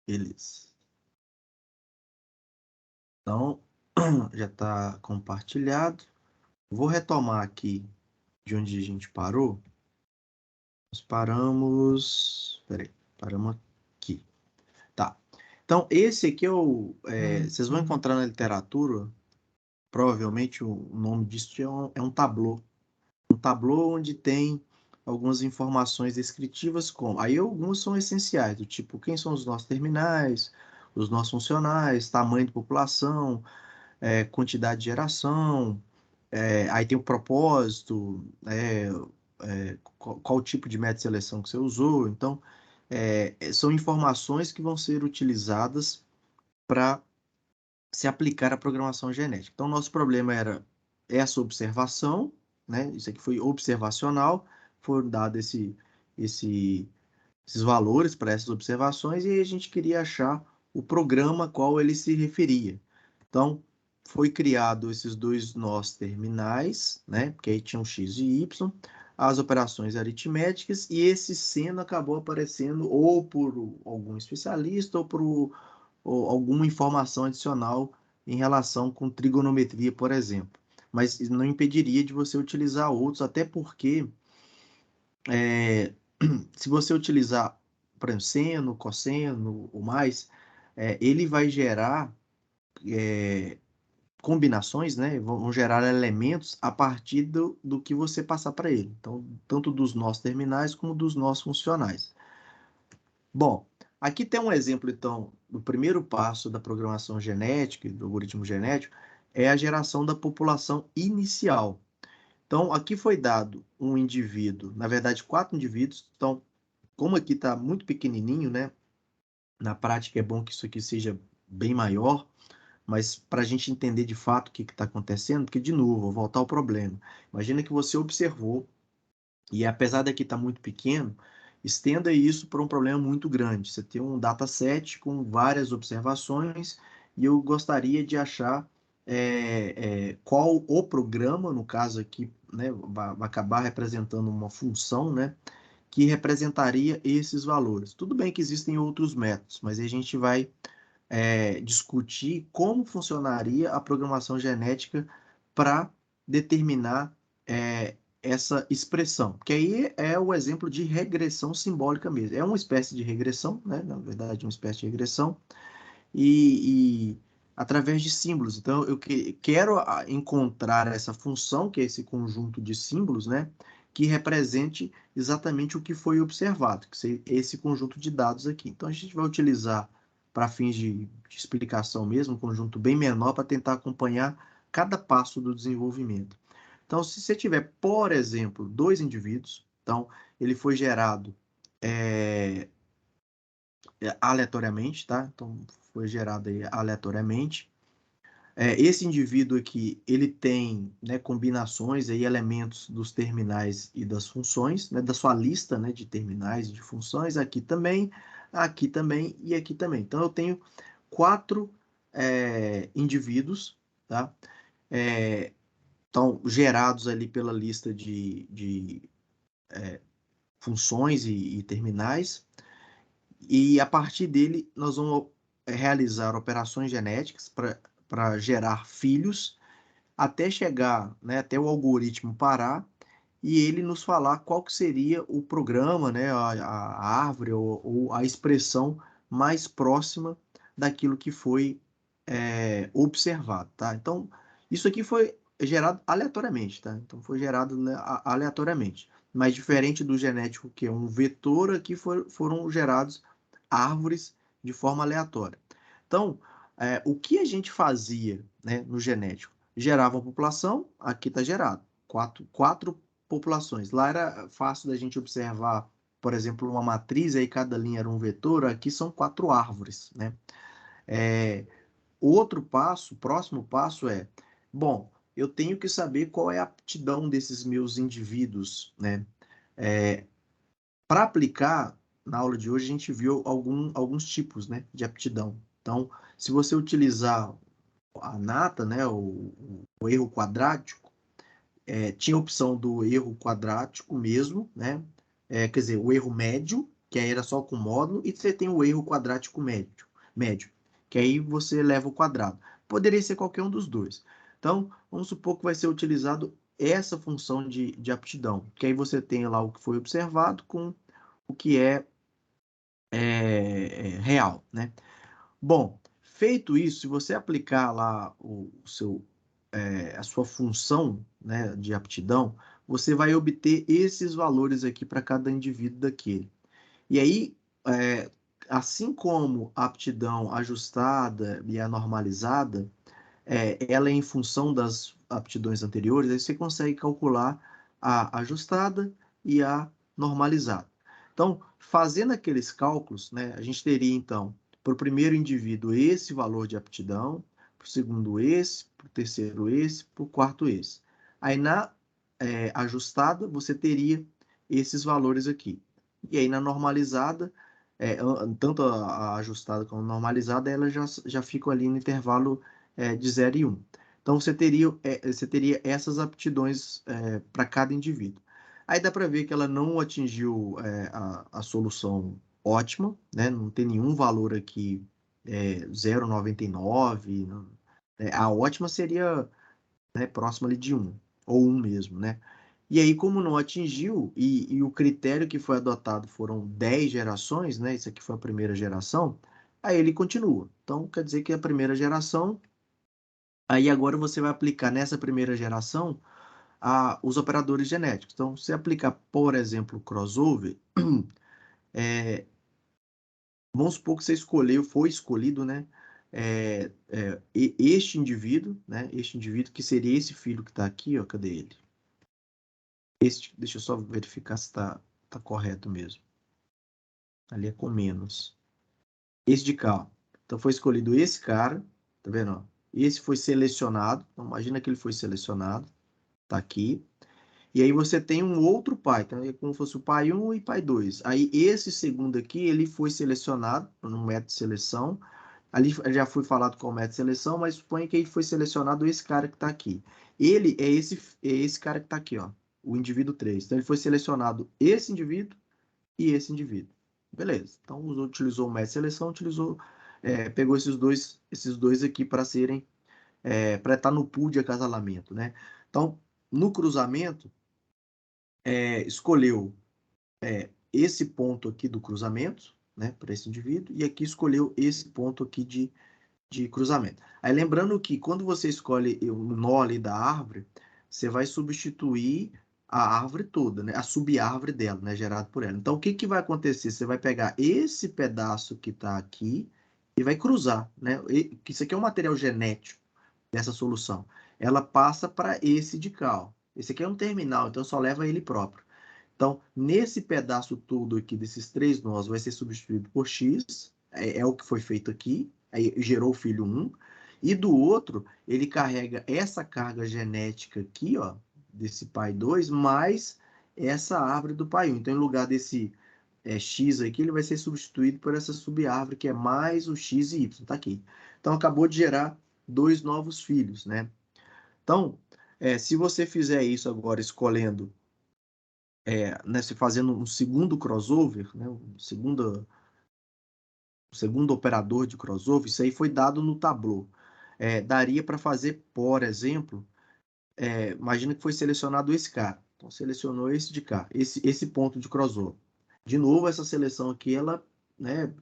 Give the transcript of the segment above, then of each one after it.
Beleza. Então, já está compartilhado. Vou retomar aqui de onde a gente parou. Nós paramos... Peraí, paramos aqui. Tá. Então, esse aqui vocês vão encontrar na literatura, provavelmente o nome disso é um tablô. Um tablô onde tem algumas informações descritivas, como... Aí algumas são essenciais, do tipo, quem são os nossos terminais, os nossos funcionais, tamanho de população, quantidade de geração, aí tem o propósito, qual tipo de método de seleção que você usou. Então, são informações que vão ser utilizadas para se aplicar à programação genética. Então, nosso problema era essa observação, né? Isso aqui foi observacional, foram dados esses valores para essas observações e a gente queria achar o programa a qual ele se referia. Então, foi criado esses dois nós terminais, né? Porque aí tinham x e y, as operações aritméticas, e esse seno acabou aparecendo ou por algum especialista ou alguma informação adicional em relação com trigonometria, por exemplo. Mas não impediria de você utilizar outros, até porque se você utilizar, por exemplo, seno, cosseno ou mais, ele vai gerar combinações, né? Vão gerar elementos a partir do que você passar para ele. Então, tanto dos nós terminais como dos nós funcionais. Bom, aqui tem um exemplo, então, do primeiro passo da programação genética, do algoritmo genético, é a geração da população inicial. Então, aqui foi dado um indivíduo, na verdade, 4 indivíduos. Então, como aqui está muito pequenininho, né? Na prática é bom que isso aqui seja bem maior, mas para a gente entender de fato o que está acontecendo, porque, de novo, vou voltar ao problema. Imagina que você observou, e apesar daqui estar muito pequeno, estenda isso para um problema muito grande. Você tem um dataset com várias observações, e eu gostaria de achar qual o programa, no caso aqui, né, vai acabar representando uma função, né, que representaria esses valores. Tudo bem que existem outros métodos, mas a gente vai discutir como funcionaria a programação genética para determinar essa expressão, que aí é o exemplo de regressão simbólica mesmo. É uma espécie de regressão, né? Na verdade, uma espécie de regressão, e através de símbolos. Então, eu quero encontrar essa função, que é esse conjunto de símbolos, né? Que represente exatamente o que foi observado, que é esse conjunto de dados aqui. Então, a gente vai utilizar, para fins de explicação mesmo, um conjunto bem menor para tentar acompanhar cada passo do desenvolvimento. Então, se você tiver, por exemplo, dois indivíduos, então, ele foi gerado é, aleatoriamente, tá? Então, foi gerado aí aleatoriamente. Esse indivíduo aqui, ele tem, né, combinações aí, elementos dos terminais e das funções, né, da sua lista, né, de terminais e de funções, aqui também e aqui também. Então, eu tenho 4 indivíduos, tá? Então, gerados ali pela lista de funções e terminais, e a partir dele nós vamos realizar operações genéticas para gerar filhos, até chegar, né, até o algoritmo parar e ele nos falar qual que seria o programa, né, a árvore ou a expressão mais próxima daquilo que foi observado, tá? Então, isso aqui foi gerado aleatoriamente, tá? Então, foi gerado, né, aleatoriamente. Mas diferente do genético, que é um vetor, aqui foram gerados árvores de forma aleatória. Então, o que a gente fazia, né, no genético? Gerava uma população, aqui está gerado. Quatro populações. Lá era fácil da gente observar, por exemplo, uma matriz, aí cada linha era um vetor, aqui são 4 árvores, né? Outro passo, o próximo passo bom, eu tenho que saber qual é a aptidão desses meus indivíduos, né? Para aplicar, na aula de hoje, a gente viu alguns tipos, né, de aptidão. Então, se você utilizar a nata, né, o erro quadrático, tinha a opção do erro quadrático mesmo, né? Quer dizer, o erro médio, que aí era só com módulo, e você tem o erro quadrático médio, que aí você leva o quadrado. Poderia ser qualquer um dos dois. Então, vamos supor que vai ser utilizado essa função de aptidão, que aí você tem lá o que foi observado com o que é real, né? Bom, feito isso, se você aplicar lá a sua função, né, de aptidão, você vai obter esses valores aqui para cada indivíduo daquele. E aí, é, assim como a aptidão ajustada e a normalizada, ela é em função das aptidões anteriores, aí você consegue calcular a ajustada e a normalizada. Então, fazendo aqueles cálculos, né, a gente teria, então, para o primeiro indivíduo esse valor de aptidão, para o segundo esse, para o terceiro esse, para o quarto esse. Aí, na ajustada, você teria esses valores aqui. E aí, na normalizada, tanto a ajustada como a normalizada, ela já ficam ali no intervalo de 0 e 1. Então, você teria essas aptidões para cada indivíduo. Aí dá para ver que ela não atingiu a solução ótima, né? Não tem nenhum valor aqui 0,99. A ótima seria, né, próxima ali de 1, ou 1 mesmo, né? E aí, como não atingiu, e o critério que foi adotado foram 10 gerações, né? Isso aqui foi a primeira geração, aí ele continua. Então, quer dizer que a primeira geração. Aí agora você vai aplicar nessa primeira geração os operadores genéticos. Então, se aplicar, por exemplo, crossover, é, vamos supor que você foi escolhido, né? Este indivíduo, né? Este indivíduo que seria esse filho que está aqui, ó, cadê ele? Deixa eu só verificar se tá correto mesmo. Ali é com menos. Esse de cá, ó. Então foi escolhido esse cara, tá vendo? Ó? Esse foi selecionado. Então, imagina que ele foi selecionado, tá aqui. E aí você tem um outro pai, então é como se fosse o pai 1 e pai 2. Aí esse segundo aqui, ele foi selecionado no método de seleção. Ali já foi falado qual método de seleção, mas suponha que ele foi selecionado esse cara que está aqui. Ele é esse cara que está aqui, ó, o indivíduo 3. Então ele foi selecionado esse indivíduo e esse indivíduo. Beleza. Então utilizou o método de seleção, pegou esses dois aqui para serem, para estar no pool de acasalamento, né? Então, no cruzamento, escolheu esse ponto aqui do cruzamento, né, para esse indivíduo, e aqui escolheu esse ponto aqui de cruzamento. Aí lembrando que quando você escolhe o nó ali da árvore, você vai substituir a árvore toda, né, a subárvore dela, né, gerado por ela. Então o que que vai acontecer? Você vai pegar esse pedaço que está aqui e vai cruzar, né? Que isso aqui é um material genético dessa solução. Ela passa para esse de cá, ó. Esse aqui é um terminal, então só leva ele próprio. Então, nesse pedaço todo aqui, desses 3 nós, vai ser substituído por x, é o que foi feito aqui, aí gerou o filho 1, e do outro, ele carrega essa carga genética aqui, ó, desse pai 2, mais essa árvore do pai 1. Então, em lugar desse x aqui, ele vai ser substituído por essa subárvore, que é mais o x e y, tá aqui. Então, acabou de gerar 2 novos filhos, né? Então, se você fizer isso agora escolhendo né, se fazendo um segundo crossover, né, segundo operador de crossover, isso aí foi dado no Tableau. Daria para fazer, por exemplo, imagina que foi selecionado esse cara. Então, selecionou esse de cá, esse ponto de crossover. De novo, essa seleção aqui, né,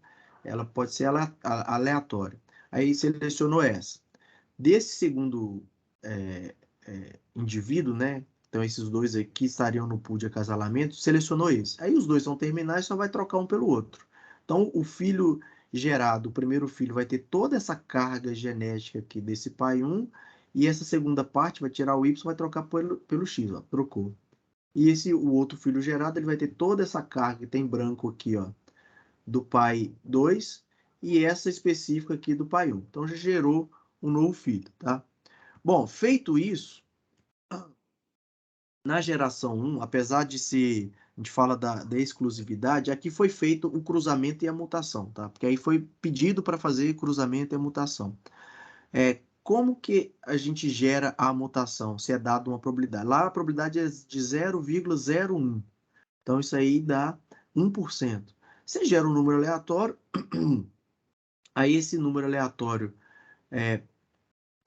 ela pode ser aleatória. Aí, selecionou essa. Desse segundo indivíduo, né? Então, esses dois aqui estariam no pool de acasalamento, selecionou esse. Aí os dois são terminais, só vai trocar um pelo outro. Então, o filho gerado, o primeiro filho, vai ter toda essa carga genética aqui desse pai 1, e essa segunda parte vai tirar o Y, vai trocar pelo X, ó, trocou. E o outro filho gerado, ele vai ter toda essa carga que tem branco aqui, ó, do pai 2, e essa específica aqui do pai 1. Então, já gerou um novo filho, tá? Bom, feito isso, na geração 1, apesar de ser, a gente fala da exclusividade, aqui foi feito o cruzamento e a mutação, tá? Porque aí foi pedido para fazer cruzamento e a mutação. Como que a gente gera a mutação, se é dado uma probabilidade? Lá a probabilidade é de 0,01. Então isso aí dá 1%. Você gera um número aleatório, aí esse número aleatório,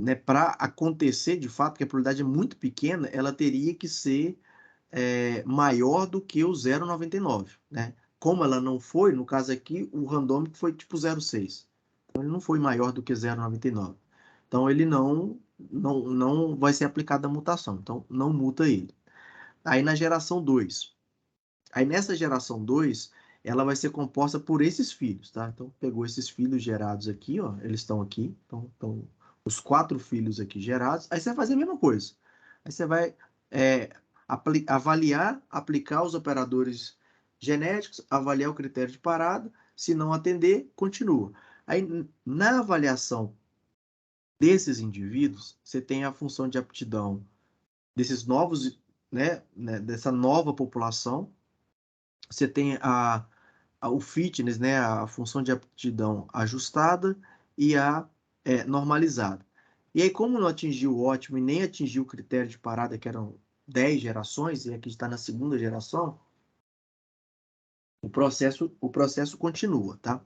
né, para acontecer de fato, que a probabilidade é muito pequena, ela teria que ser maior do que o 0,99, né? Como ela não foi, no caso aqui, o randômico foi tipo 0,6. Então, ele não foi maior do que 0,99. Então, ele não vai ser aplicada a mutação. Então, não muta ele. Aí, na geração 2. Aí, nessa geração 2, ela vai ser composta por esses filhos, tá? Então, pegou esses filhos gerados aqui, ó. Eles estão aqui. Então, os 4 filhos aqui gerados. Aí, você vai fazer a mesma coisa. Aí, você vai avaliar, aplicar os operadores genéticos, avaliar o critério de parada. Se não atender, continua. Aí, na avaliação desses indivíduos, você tem a função de aptidão desses novos, né, dessa nova população. Você tem o fitness, né, a função de aptidão ajustada e a normalizada. E aí, como não atingiu o ótimo e nem atingiu o critério de parada, que eram 10 gerações, e aqui está na segunda geração, o processo continua, tá?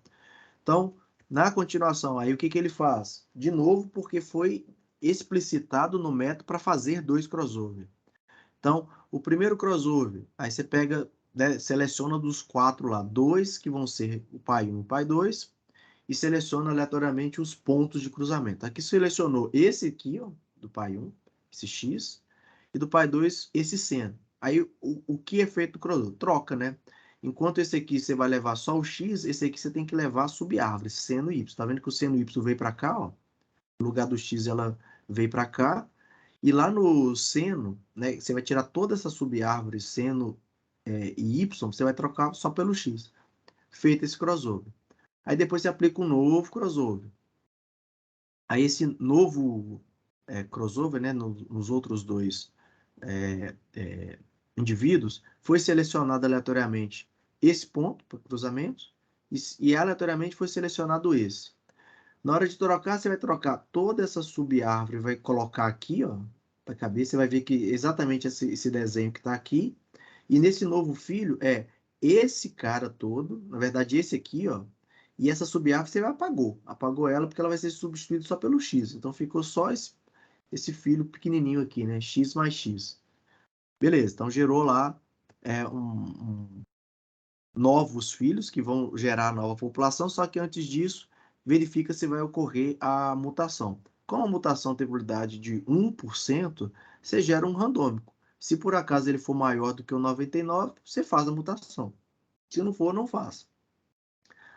Então, na continuação, aí o que ele faz? De novo, porque foi explicitado no método para fazer 2 crossover. Então, o primeiro crossover, aí você pega, né, seleciona dos 4 lá, 2 que vão ser o pai 1 e o pai 2, e seleciona aleatoriamente os pontos de cruzamento. Aqui selecionou esse aqui, ó, do pai 1, esse X, e do pai 2, esse seno. Aí, o que é feito no crossover? Troca, né? Enquanto esse aqui você vai levar só o X, esse aqui você tem que levar a subárvore, seno Y. Tá vendo que o seno Y veio para cá, ó? No lugar do X ela veio para cá. E lá no seno, né, você vai tirar toda essa subárvore, seno e Y, você vai trocar só pelo X. Feito esse crossover. Aí depois você aplica um novo crossover. Aí esse novo crossover, né, nos outros 2 indivíduos, foi selecionado aleatoriamente esse ponto para cruzamento e aleatoriamente foi selecionado esse. Na hora de trocar, você vai trocar toda essa subárvore, vai colocar aqui, ó, para cabeça, você vai ver que exatamente esse desenho que está aqui. E nesse novo filho é esse cara todo, na verdade esse aqui, ó, e essa subárvore você apagou ela porque ela vai ser substituída só pelo X. Então ficou só esse filho pequenininho aqui, né, X mais X. Beleza, então gerou lá novos filhos que vão gerar a nova população, só que antes disso, verifica se vai ocorrer a mutação. Como a mutação tem probabilidade de 1%, você gera um randômico. Se por acaso ele for maior do que o 99, você faz a mutação. Se não for, não faz.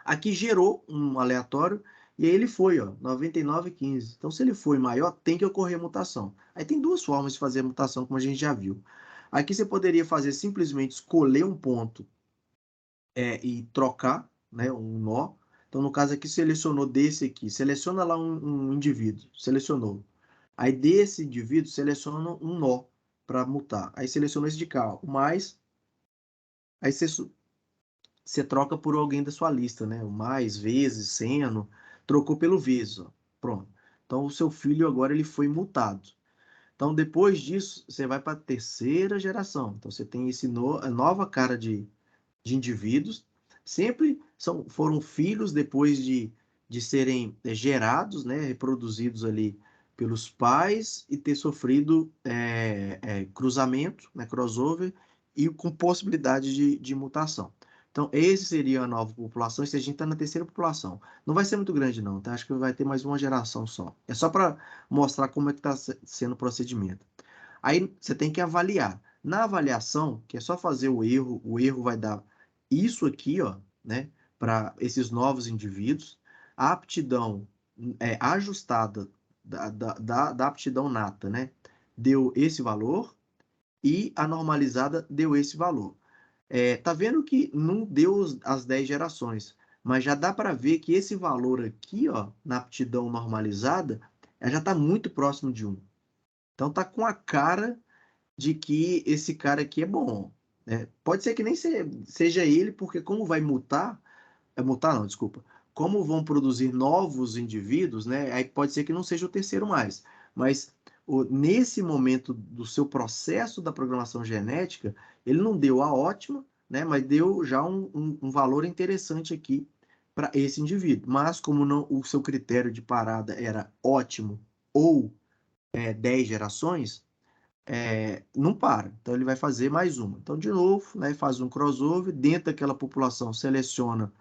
Aqui gerou um aleatório e aí ele foi, ó, 99,15. Então, se ele foi maior, tem que ocorrer mutação. Aí tem 2 formas de fazer a mutação, como a gente já viu. Aqui você poderia fazer simplesmente escolher um ponto e trocar, né, um nó. Então, no caso aqui, selecionou desse aqui, seleciona lá um indivíduo, selecionou. Aí desse indivíduo, seleciona um nó para mutar. Aí selecionou esse de cá, o mais, aí você troca por alguém da sua lista, né? O mais, vezes, seno, trocou pelo vezes, ó. Pronto. Então, o seu filho agora ele foi mutado. Então, depois disso, você vai para a terceira geração. Então, você tem a nova cara de indivíduos, sempre foram filhos depois de serem gerados, né, reproduzidos ali pelos pais e ter sofrido cruzamento, né, crossover, e com possibilidade de mutação. Então, esse seria a nova população, e se a gente está na terceira população. Não vai ser muito grande, não, tá? Acho que vai ter mais uma geração só. É só para mostrar como é que está sendo o procedimento. Aí você tem que avaliar. Na avaliação, que é só fazer o erro vai dar isso aqui, ó, né, para esses novos indivíduos. A aptidão ajustada da aptidão nata, né, deu esse valor e a normalizada deu esse valor. Tá vendo que não deu as 10 gerações, mas já dá para ver que esse valor aqui, ó, na aptidão normalizada, já está muito próximo de 1. Então tá com a cara de que esse cara aqui é bom, né? Pode ser que nem seja ele, porque como vai mutar, mutar não, desculpa, como vão produzir novos indivíduos, né? Aí pode ser que não seja o terceiro mais, mas nesse momento do seu processo da programação genética, ele não deu a ótima, né? Mas deu já um valor interessante aqui para esse indivíduo. Mas como não, o seu critério de parada era ótimo ou 10 gerações, não para. Então ele vai fazer mais uma. Então, de novo, né, faz um crossover, dentro daquela população seleciona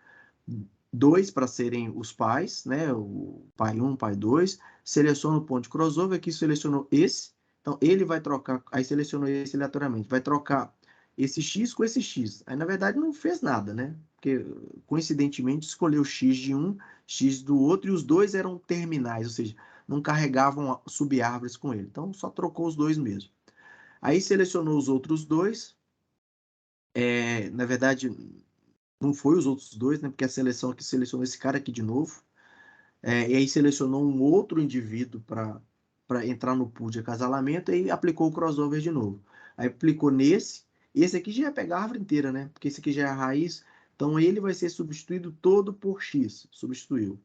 dois para serem os pais, né? O pai 1, pai 2, seleciona o ponto de crossover, aqui selecionou esse, então ele vai trocar, aí selecionou esse aleatoriamente, vai trocar esse X com esse X. Aí na verdade não fez nada, né? Porque coincidentemente escolheu X de um, X do outro, e os dois eram terminais, ou seja, não carregavam subárvores com ele. Então só trocou os dois mesmo. Aí selecionou os outros dois, na verdade não foi os outros dois, né? Porque a seleção aqui selecionou esse cara aqui de novo. E aí selecionou um outro indivíduo para entrar no pool de acasalamento e aplicou o crossover de novo. Aí aplicou nesse. Esse aqui já ia pegar a árvore inteira, né? Porque esse aqui já é a raiz. Então ele vai ser substituído todo por X. Substituiu.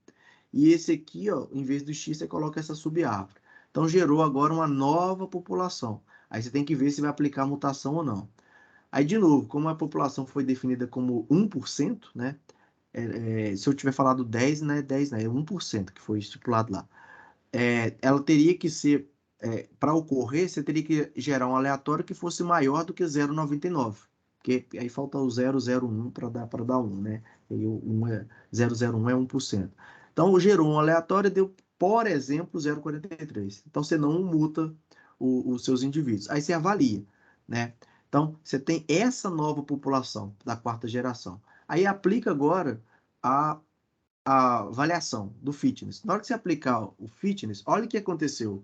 E esse aqui, ó, em vez do X, você coloca essa subárvore. Então gerou agora uma nova população. Aí você tem que ver se vai aplicar a mutação ou não. Aí, de novo, como a população foi definida como 1%, né? Se eu tiver falado 10, não é 10, né? É 1% que foi estipulado lá. Ela teria que ser, para ocorrer, você teria que gerar um aleatório que fosse maior do que 0,99. Porque aí falta o 0,01 para dar 1, né? E o 0,01 é 1%. Então, gerou um aleatório e deu, por exemplo, 0,43. Então, você não muta os seus indivíduos. Aí você avalia, né? Então, você tem essa nova população da quarta geração. Aí aplica agora a, a avaliação do fitness. Na hora que você aplicar o fitness, olha o que aconteceu.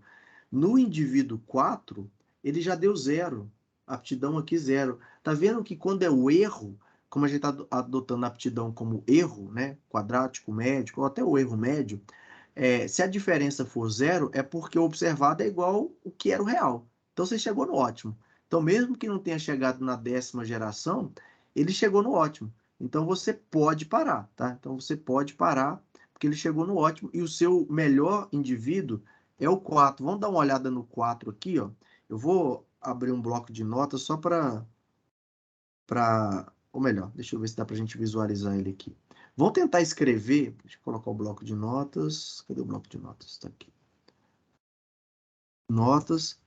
No indivíduo 4, ele já deu zero. Aptidão aqui zero. Tá vendo que quando é o erro, como a gente está adotando a aptidão como erro, né? Quadrático, médio, ou até o erro médio, se a diferença for zero, é porque o observado é igual o que era o real. Então você chegou no ótimo. Então, mesmo que não tenha chegado na 10ª geração, ele chegou no ótimo. Então você pode parar, tá? Então você pode parar, porque ele chegou no ótimo e o seu melhor indivíduo é o 4. Vamos dar uma olhada no 4 aqui, ó. Eu vou abrir um bloco de notas só ou melhor, deixa eu ver se dá para a gente visualizar ele aqui. Vamos tentar escrever, deixa eu colocar o bloco de notas. Cadê o bloco de notas? Está aqui. Notas.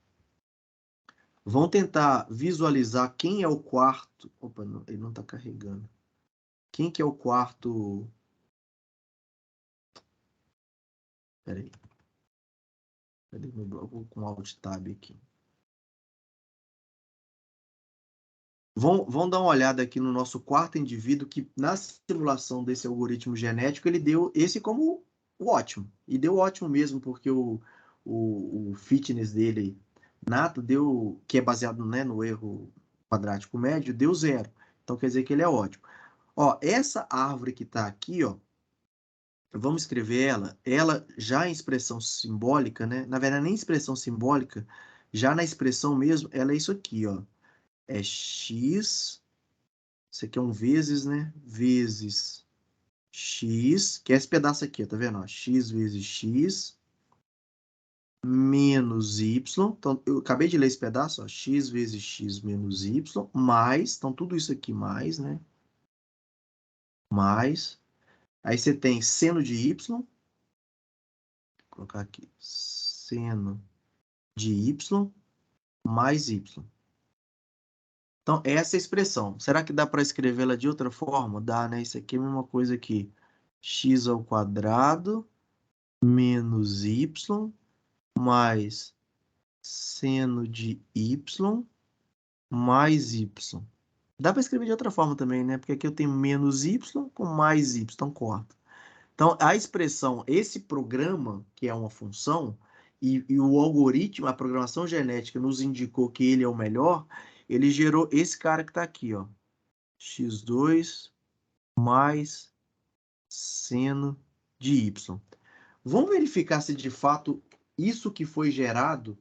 Vamos tentar visualizar quem é o quarto. Opa, não, ele não está carregando. Quem que é o quarto? Peraí. Cadê meu bloco com Alt Tab aqui? Vamos dar uma olhada aqui no nosso quarto indivíduo, que na simulação desse algoritmo genético, ele deu esse como o ótimo. E deu ótimo mesmo, porque o fitness dele nato deu, que é baseado, né, no erro quadrático médio, deu zero. Então quer dizer que ele é ótimo. Ó, essa árvore que está aqui, ó, vamos escrever ela já em expressão simbólica, né? Na verdade, nem expressão simbólica, já na expressão mesmo, ela é isso aqui, ó. É x. Isso aqui é um vezes, né? Vezes x, que é esse pedaço aqui, tá vendo? Ó, x vezes x menos y. Então, eu acabei de ler esse pedaço, ó, x vezes x menos y, mais, então tudo isso aqui mais, né? Mais. Aí você tem seno de y, vou colocar aqui, seno de y mais y. Então, essa é a expressão. Será que dá para escrevê-la de outra forma? Dá, né? Isso aqui é a mesma coisa que x ao quadrado menos y mais seno de y mais y. Dá para escrever de outra forma também, né? Porque aqui eu tenho menos y com mais y, então corta. Então, a expressão, esse programa, que é uma função, e o algoritmo, a programação genética nos indicou que ele é o melhor, ele gerou esse cara que está aqui, ó. x2 mais seno de y. Vamos verificar se de fato isso que foi gerado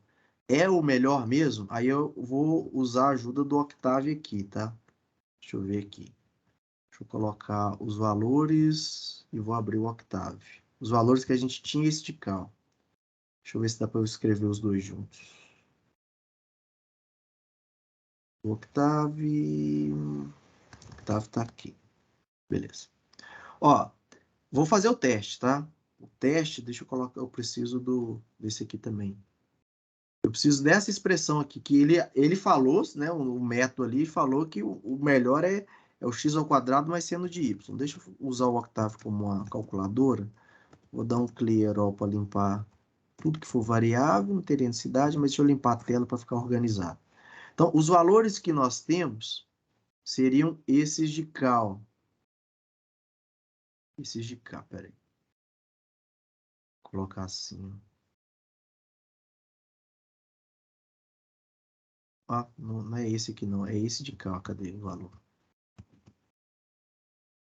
é o melhor mesmo? Aí eu vou usar a ajuda do Octave aqui, tá? Deixa eu ver aqui. Deixa eu colocar os valores e vou abrir o Octave. Os valores que a gente tinha e esticar. Deixa eu ver se dá para eu escrever os dois juntos. O Octave. octavo está aqui. Beleza. Ó, vou fazer o teste, tá? O teste, deixa eu colocar, eu preciso desse aqui também. Eu preciso dessa expressão aqui, que ele falou, né, o método ali falou que o melhor é o x ao quadrado mais seno de y. Deixa eu usar o octavo como uma calculadora. Vou dar um clear all para limpar tudo que for variável, não teria necessidade, mas deixa eu limpar a tela para ficar organizado. Então, os valores que nós temos seriam esses de cá, ó. Esses de cá, peraí. Vou colocar assim, ó. Ah, não é esse aqui não, é esse de cá, cadê o valor?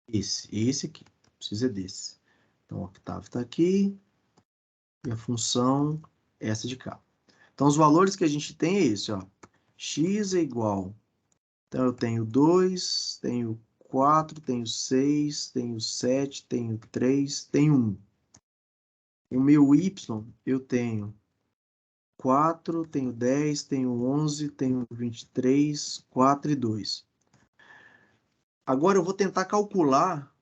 Esse aqui, precisa desse. Então, o octavo está aqui, e a função é essa de cá. Então, os valores que a gente tem é esse, ó. X é igual, então eu tenho 2, tenho 4, tenho 6, tenho 7, tenho 3, tenho 1. O meu y, eu tenho 4, tenho 10, tenho 11, tenho 23, 4 e 2. Agora eu vou tentar calcular,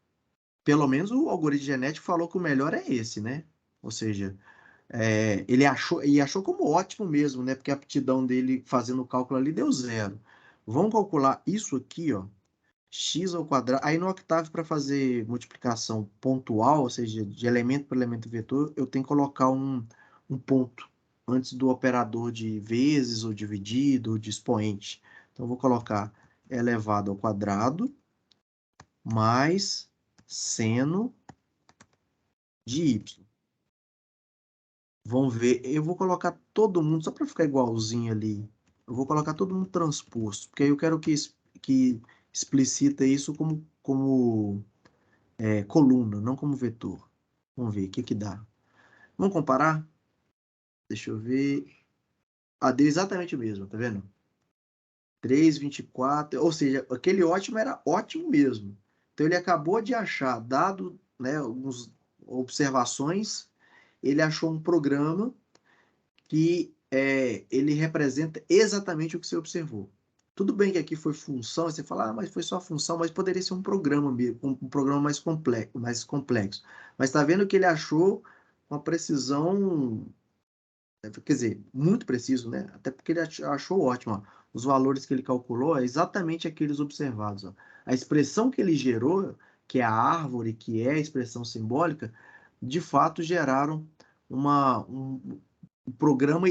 pelo menos o algoritmo genético falou que o melhor é esse, né? Ou seja, ele achou como ótimo mesmo, né? Porque a aptidão dele fazendo o cálculo ali deu 0. Vamos calcular isso aqui, ó, x ao quadrado. Aí no octave, para fazer multiplicação pontual, ou seja, de elemento para elemento vetor, eu tenho que colocar um ponto antes do operador de vezes, ou dividido, ou de expoente. Então, eu vou colocar elevado ao quadrado mais seno de y. Vamos ver, eu vou colocar todo mundo, só para ficar igualzinho ali, eu vou colocar todo mundo transposto, porque aí eu quero que explicita isso como coluna, não como vetor. Vamos ver o que dá. Vamos comparar? Deixa eu ver. Ah, deu exatamente o mesmo, tá vendo? 3,24, ou seja, aquele ótimo era ótimo mesmo. Então ele acabou de achar, dado, né, algumas observações, ele achou um programa que ele representa exatamente o que você observou. Tudo bem que aqui foi função, você fala, mas foi só função, mas poderia ser um programa mesmo, um programa mais complexo. Mas está vendo que ele achou uma precisão, quer dizer, muito preciso, né? Até porque ele achou ótimo. Ó. Os valores que ele calculou é exatamente aqueles observados. Ó. A expressão que ele gerou, que é a árvore, que é a expressão simbólica, de fato geraram um programa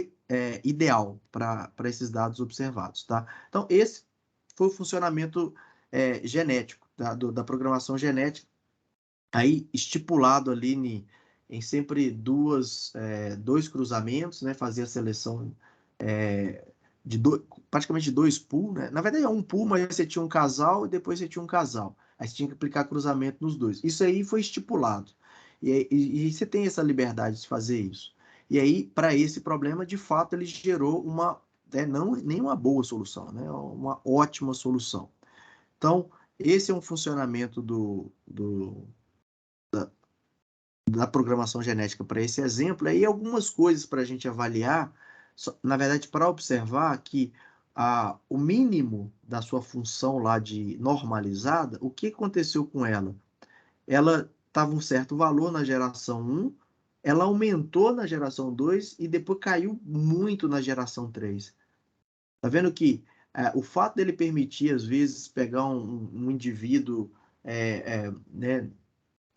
ideal para esses dados observados, tá? Então, esse foi o funcionamento genético, da programação genética, aí estipulado ali em sempre dois cruzamentos, né? Fazia a seleção de praticamente dois pools, né? Na verdade é um pool, mas você tinha um casal e depois você tinha um casal. Aí você tinha que aplicar cruzamento nos dois. Isso aí foi estipulado. E você tem essa liberdade de fazer isso. E aí, para esse problema, de fato, ele gerou não nem uma boa solução, né? Uma ótima solução. Então, esse é um funcionamento da programação genética para esse exemplo. Aí algumas coisas para a gente avaliar, na verdade, para observar que o mínimo da sua função lá de normalizada, o que aconteceu com ela? Ela estava um certo valor na geração 1, ela aumentou na geração 2 e depois caiu muito na geração 3. Tá vendo que o fato dele permitir, às vezes, pegar um indivíduo, né,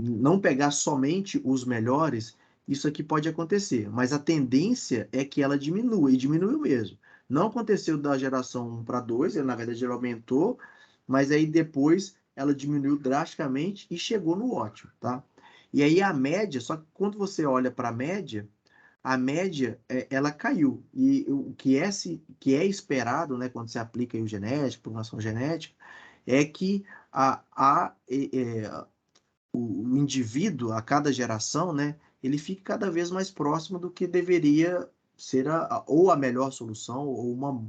não pegar somente os melhores, isso aqui pode acontecer, mas a tendência é que ela diminua, e diminuiu mesmo. Não aconteceu da geração 1 para 2, na verdade ela aumentou, mas aí depois ela diminuiu drasticamente e chegou no ótimo, tá? E aí a média, só que quando você olha para a média ela caiu. E o que é esperado, né, quando você aplica aí o genético, programação genética, é que o indivíduo, a cada geração, né, ele fique cada vez mais próximo do que deveria ser ou a melhor solução ou uma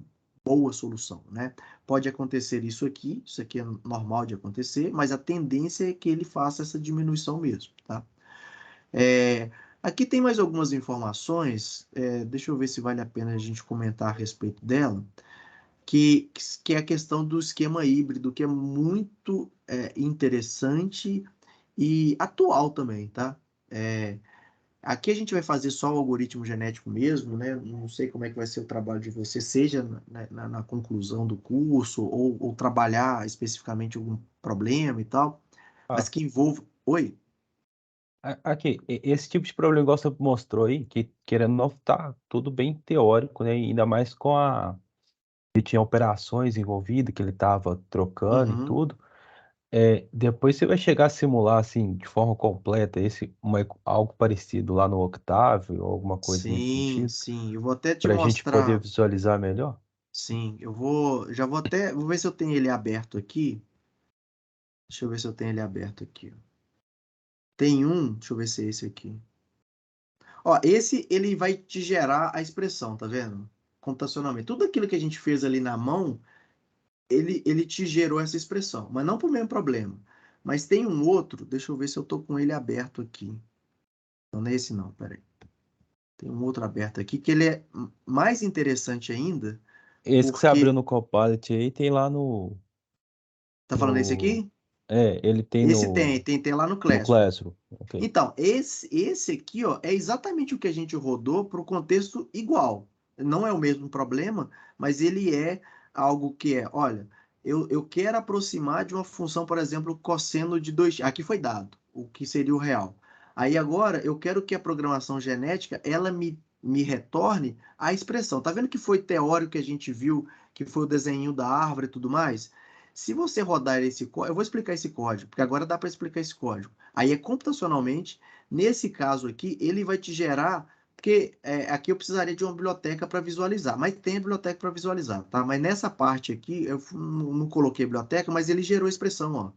boa solução, né? Pode acontecer isso aqui é normal de acontecer, mas a tendência é que ele faça essa diminuição mesmo, tá? Aqui tem mais algumas informações, deixa eu ver se vale a pena a gente comentar a respeito dela, que é a questão do esquema híbrido, que é muito interessante e atual também, tá? Aqui a gente vai fazer só o algoritmo genético mesmo, né? Não sei como é que vai ser o trabalho de você, seja na conclusão do curso ou trabalhar especificamente algum problema e tal, mas Ah, que envolva. Oi? aqui, esse tipo de problema, igual você mostrou aí, que querendo ou não, tá tudo bem teórico, né? Ainda mais com a que tinha operações envolvidas, que ele estava trocando e Uhum. tudo. Depois você vai chegar a simular, assim, de forma completa, algo parecido lá no Octave ou alguma coisa nesse Sim, sentido, sim. Eu vou até te para a gente poder mostrar. visualizar melhor? Sim, já vou até, vou ver se eu tenho ele aberto aqui. Deixa eu ver se eu tenho ele aberto aqui. Tem um, deixa eu ver se é esse aqui. Ó, esse ele vai te gerar a expressão, tá vendo? Computacionalmente. Tudo aquilo que a gente fez ali na mão, ele te gerou essa expressão, mas não por mesmo problema. Mas tem um outro, deixa eu ver se eu tô com ele aberto aqui. Não, não é esse não, peraí. Tem um outro aberto aqui que ele é mais interessante ainda, Esse que você abriu porque no Copilot aí tem lá tá falando esse no, aqui? ele tem Esse tem lá no no Classroom. Classroom. Ok. Então, esse aqui, ó, é exatamente o que a gente rodou para o contexto igual. Não é o mesmo problema, mas ele é algo que é, olha, eu quero aproximar de uma função, por exemplo, cosseno de 2. Aqui foi dado, o que seria o real. Aí agora eu quero que a programação genética, ela me retorne a expressão. Tá vendo que foi teórico que a gente viu, que foi o desenho da árvore e tudo mais? Se você rodar esse código, eu vou explicar esse código, porque agora dá para explicar esse código. Aí é computacionalmente, nesse caso aqui, ele vai te gerar, porque aqui eu precisaria de uma biblioteca para visualizar, mas tem a biblioteca para visualizar, tá? Mas nessa parte aqui, eu não coloquei biblioteca, mas ele gerou a expressão, ó.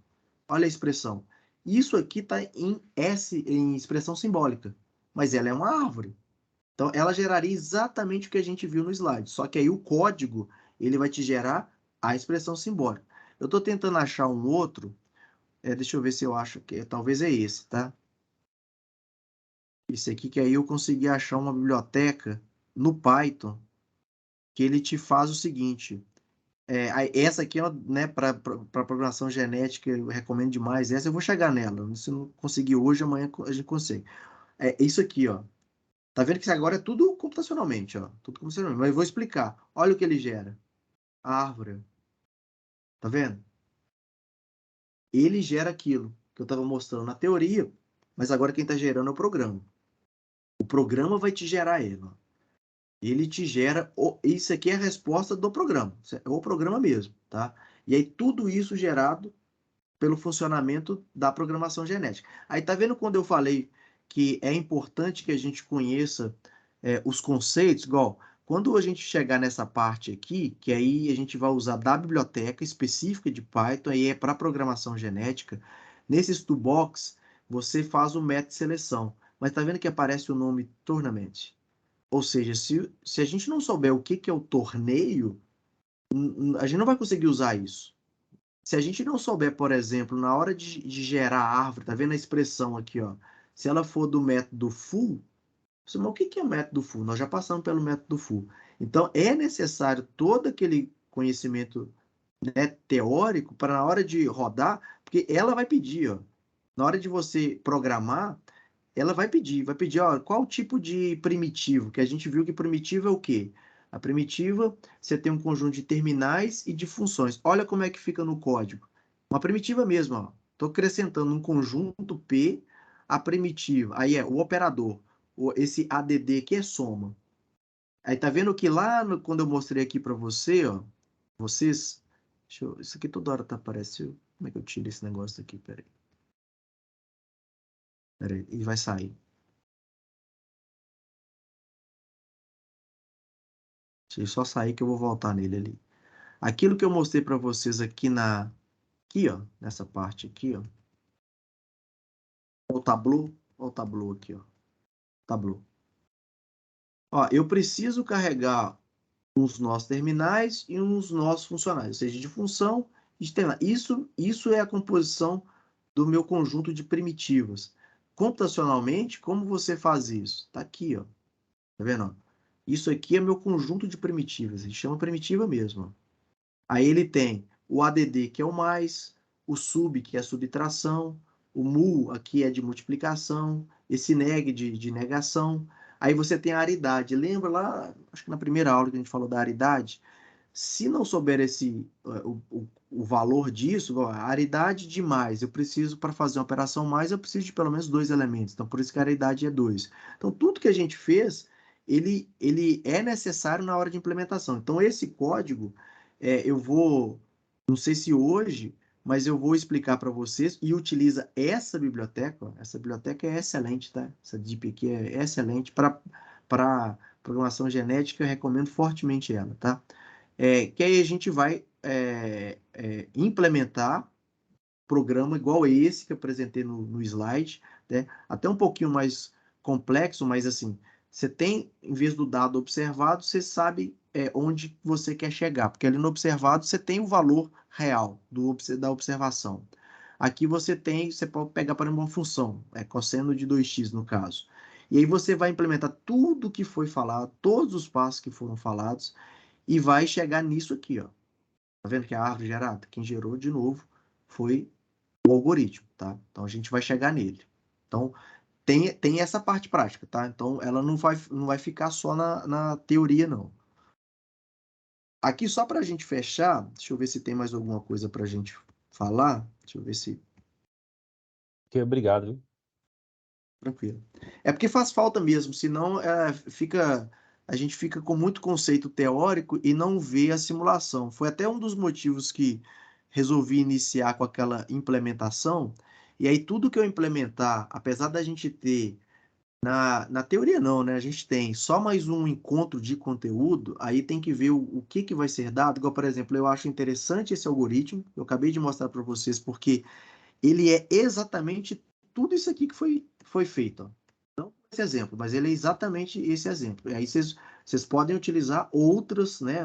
Olha a expressão. Isso aqui está em S, em expressão simbólica, mas ela é uma árvore. Então, ela geraria exatamente o que a gente viu no slide, só que aí o código, ele vai te gerar a expressão simbólica. Eu estou tentando achar um outro, deixa eu ver se eu acho que talvez é esse, tá? Esse aqui que aí eu consegui achar uma biblioteca no Python que ele te faz o seguinte. Essa aqui, né, para programação genética, eu recomendo demais. Essa eu vou chegar nela. Se não conseguir hoje, amanhã a gente consegue. É isso aqui, ó. Tá vendo que agora é tudo computacionalmente, ó. Tudo computacionalmente. Mas eu vou explicar. Olha o que ele gera. A árvore. Tá vendo? Ele gera aquilo que eu estava mostrando na teoria, mas agora quem está gerando é o programa. O programa vai te gerar ele. Ó. Ele te gera. Isso aqui é a resposta do programa. É o programa mesmo, tá? E aí tudo isso gerado pelo funcionamento da programação genética. Aí tá vendo quando eu falei que é importante que a gente conheça os conceitos, igual quando a gente chegar nessa parte aqui, que aí a gente vai usar da biblioteca específica de Python, aí é para programação genética, nesses toolbox você faz o método de seleção, mas tá vendo que aparece o nome Tournament? Ou seja, se a gente não souber o que é o torneio, a gente não vai conseguir usar isso. Se a gente não souber, por exemplo, na hora de gerar a árvore, tá vendo a expressão aqui, ó? Se ela for do método full, mas o que é o método full? Nós já passamos pelo método full. Então, é necessário todo aquele conhecimento, né, teórico para na hora de rodar, porque ela vai pedir, ó, na hora de você programar, ela vai pedir, ó, qual tipo de primitivo, que a gente viu que primitivo é o quê? A primitiva, você tem um conjunto de terminais e de funções. Olha como é que fica no código. Uma primitiva mesmo, ó. Estou acrescentando um conjunto P, a primitiva. Aí é o operador, esse ADD que é soma. Aí tá vendo que lá quando eu mostrei aqui para você, ó, vocês, isso aqui toda hora tá aparecendo. Como é que eu tiro esse negócio aqui? Peraí. Peraí, e vai sair. Deixa eu só sair que eu vou voltar nele ali. Aquilo que eu mostrei para vocês aqui, ó, nessa parte aqui, ó, o tableau aqui, ó, tableau. Ó, eu preciso carregar uns nossos terminais e uns nossos funcionais, ou seja, de função e de terminal. Isso é a composição do meu conjunto de primitivas. Computacionalmente, como você faz isso? Tá aqui, ó. Tá vendo? Ó? Isso aqui é meu conjunto de primitivas. A gente chama primitiva mesmo. Ó. Aí ele tem o ADD, que é o mais, o sub, que é subtração, o mu aqui é de multiplicação, esse neg de negação. Aí você tem a aridade. Lembra lá, acho que na primeira aula que a gente falou da aridade? Se não souber o valor disso, a aridade de mais, eu preciso, para fazer uma operação mais, eu preciso de pelo menos 2 elementos. Então, por isso que a aridade é 2. Então, tudo que a gente fez, ele é necessário na hora de implementação. Então, esse código, eu vou, não sei se hoje, mas eu vou explicar para vocês e utiliza essa biblioteca. Ó, essa biblioteca é excelente, tá? Essa DIP aqui é excelente para programação genética, eu recomendo fortemente ela, tá? Que aí a gente vai implementar programa igual esse que eu apresentei no slide, né? Até um pouquinho mais complexo, mas assim, você tem, em vez do dado observado, você sabe onde você quer chegar, porque ali no observado você tem o valor real da observação. Aqui você pode pegar para uma função, cosseno de 2x no caso. E aí você vai implementar tudo que foi falado, todos os passos que foram falados, e vai chegar nisso aqui, ó. Tá vendo que a árvore gerada, quem gerou de novo foi o algoritmo, tá? Então a gente vai chegar nele. Então tem essa parte prática, tá? Então ela não vai ficar só na teoria, não. Aqui só para a gente fechar, deixa eu ver se tem mais alguma coisa para a gente falar. Deixa eu ver se. Ok, obrigado, viu? Tranquilo. É porque faz falta mesmo, senão a gente fica com muito conceito teórico e não vê a simulação. Foi até um dos motivos que resolvi iniciar com aquela implementação. E aí tudo que eu implementar, apesar da gente ter na teoria não, né? A gente tem só mais um encontro de conteúdo, aí tem que ver o que vai ser dado. Igual, por exemplo, eu acho interessante esse algoritmo, eu acabei de mostrar para vocês, porque ele é exatamente tudo isso aqui que foi feito. Ó. Não esse exemplo, mas ele é exatamente esse exemplo. E aí vocês podem utilizar outras, né,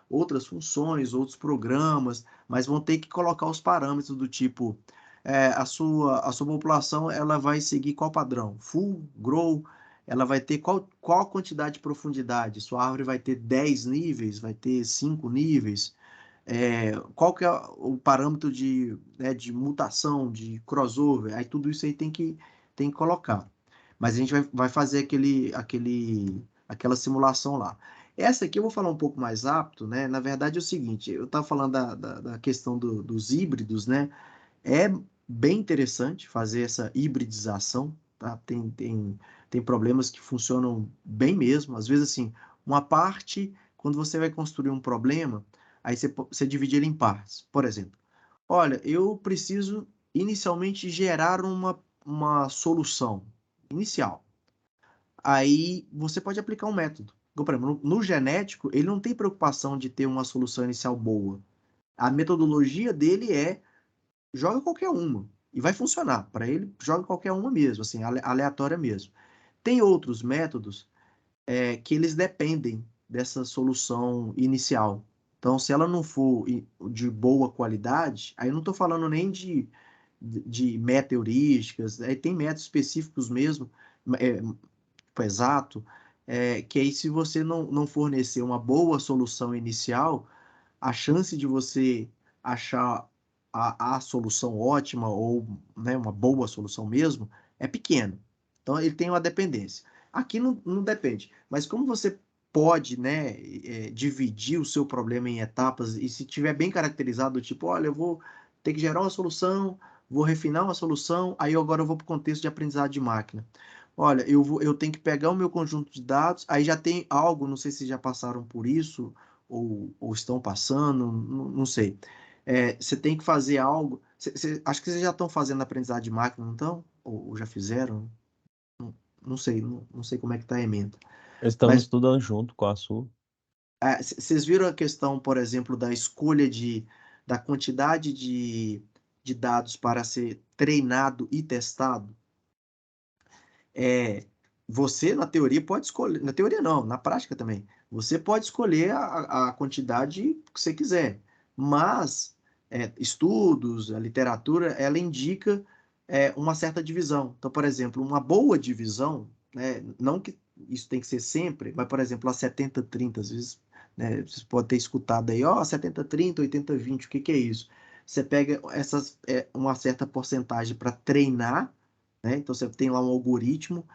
outras funções, outros programas, mas vão ter que colocar os parâmetros do tipo a sua população ela vai seguir qual padrão? Full, grow, ela vai ter qual a quantidade de profundidade? Sua árvore vai ter 10 níveis, vai ter 5 níveis? Qual que é o parâmetro de mutação, de crossover, aí tudo isso aí tem que colocar. Mas a gente vai fazer aquela simulação lá. Essa aqui eu vou falar um pouco mais rápido, né? Na verdade é o seguinte, eu estava falando da questão dos híbridos, né? É bem interessante fazer essa hibridização, tá? Tem problemas que funcionam bem mesmo. Às vezes, assim, uma parte, quando você vai construir um problema, aí você divide ele em partes. Por exemplo, olha, eu preciso inicialmente gerar uma solução inicial. Aí você pode aplicar um método. Por exemplo, no genético, ele não tem preocupação de ter uma solução inicial boa. A metodologia dele joga qualquer uma e vai funcionar. Para ele, joga qualquer uma mesmo, assim, aleatória mesmo. Tem outros métodos que eles dependem dessa solução inicial. Então, se ela não for de boa qualidade, aí eu não estou falando nem de meta-heurísticas, tem métodos específicos mesmo, é, exato, que aí se você não fornecer uma boa solução inicial, a chance de você achar a solução ótima ou né, uma boa solução mesmo é pequena. Então ele tem uma dependência. Aqui não depende, mas como você pode né, dividir o seu problema em etapas e se tiver bem caracterizado, tipo, olha, eu vou ter que gerar uma solução, vou refinar uma solução, aí agora eu vou para o contexto de aprendizado de máquina. Olha, eu tenho que pegar o meu conjunto de dados, aí já tem algo, não sei se já passaram por isso, ou estão passando, não sei. Você tem que fazer algo. Acho que vocês já estão fazendo aprendizado de máquina, não estão? Ou já fizeram? Não sei, não sei como é que está a ementa. Estamos Mas estudando junto com a sua. vocês viram a questão, por exemplo, da escolha da quantidade de dados para ser treinado e testado? É, você, na teoria, pode escolher. Na teoria, não, na prática também. Você pode escolher a quantidade que você quiser. Mas estudos, a literatura, ela indica uma certa divisão. Então, por exemplo, uma boa divisão, né, não que isso tem que ser sempre, mas, por exemplo, a 70-30, às vezes, né, vocês podem ter escutado aí, ó, 70-30, 80-20, o que que é isso? você pega uma certa porcentagem para treinar, né? Então você tem lá um algoritmo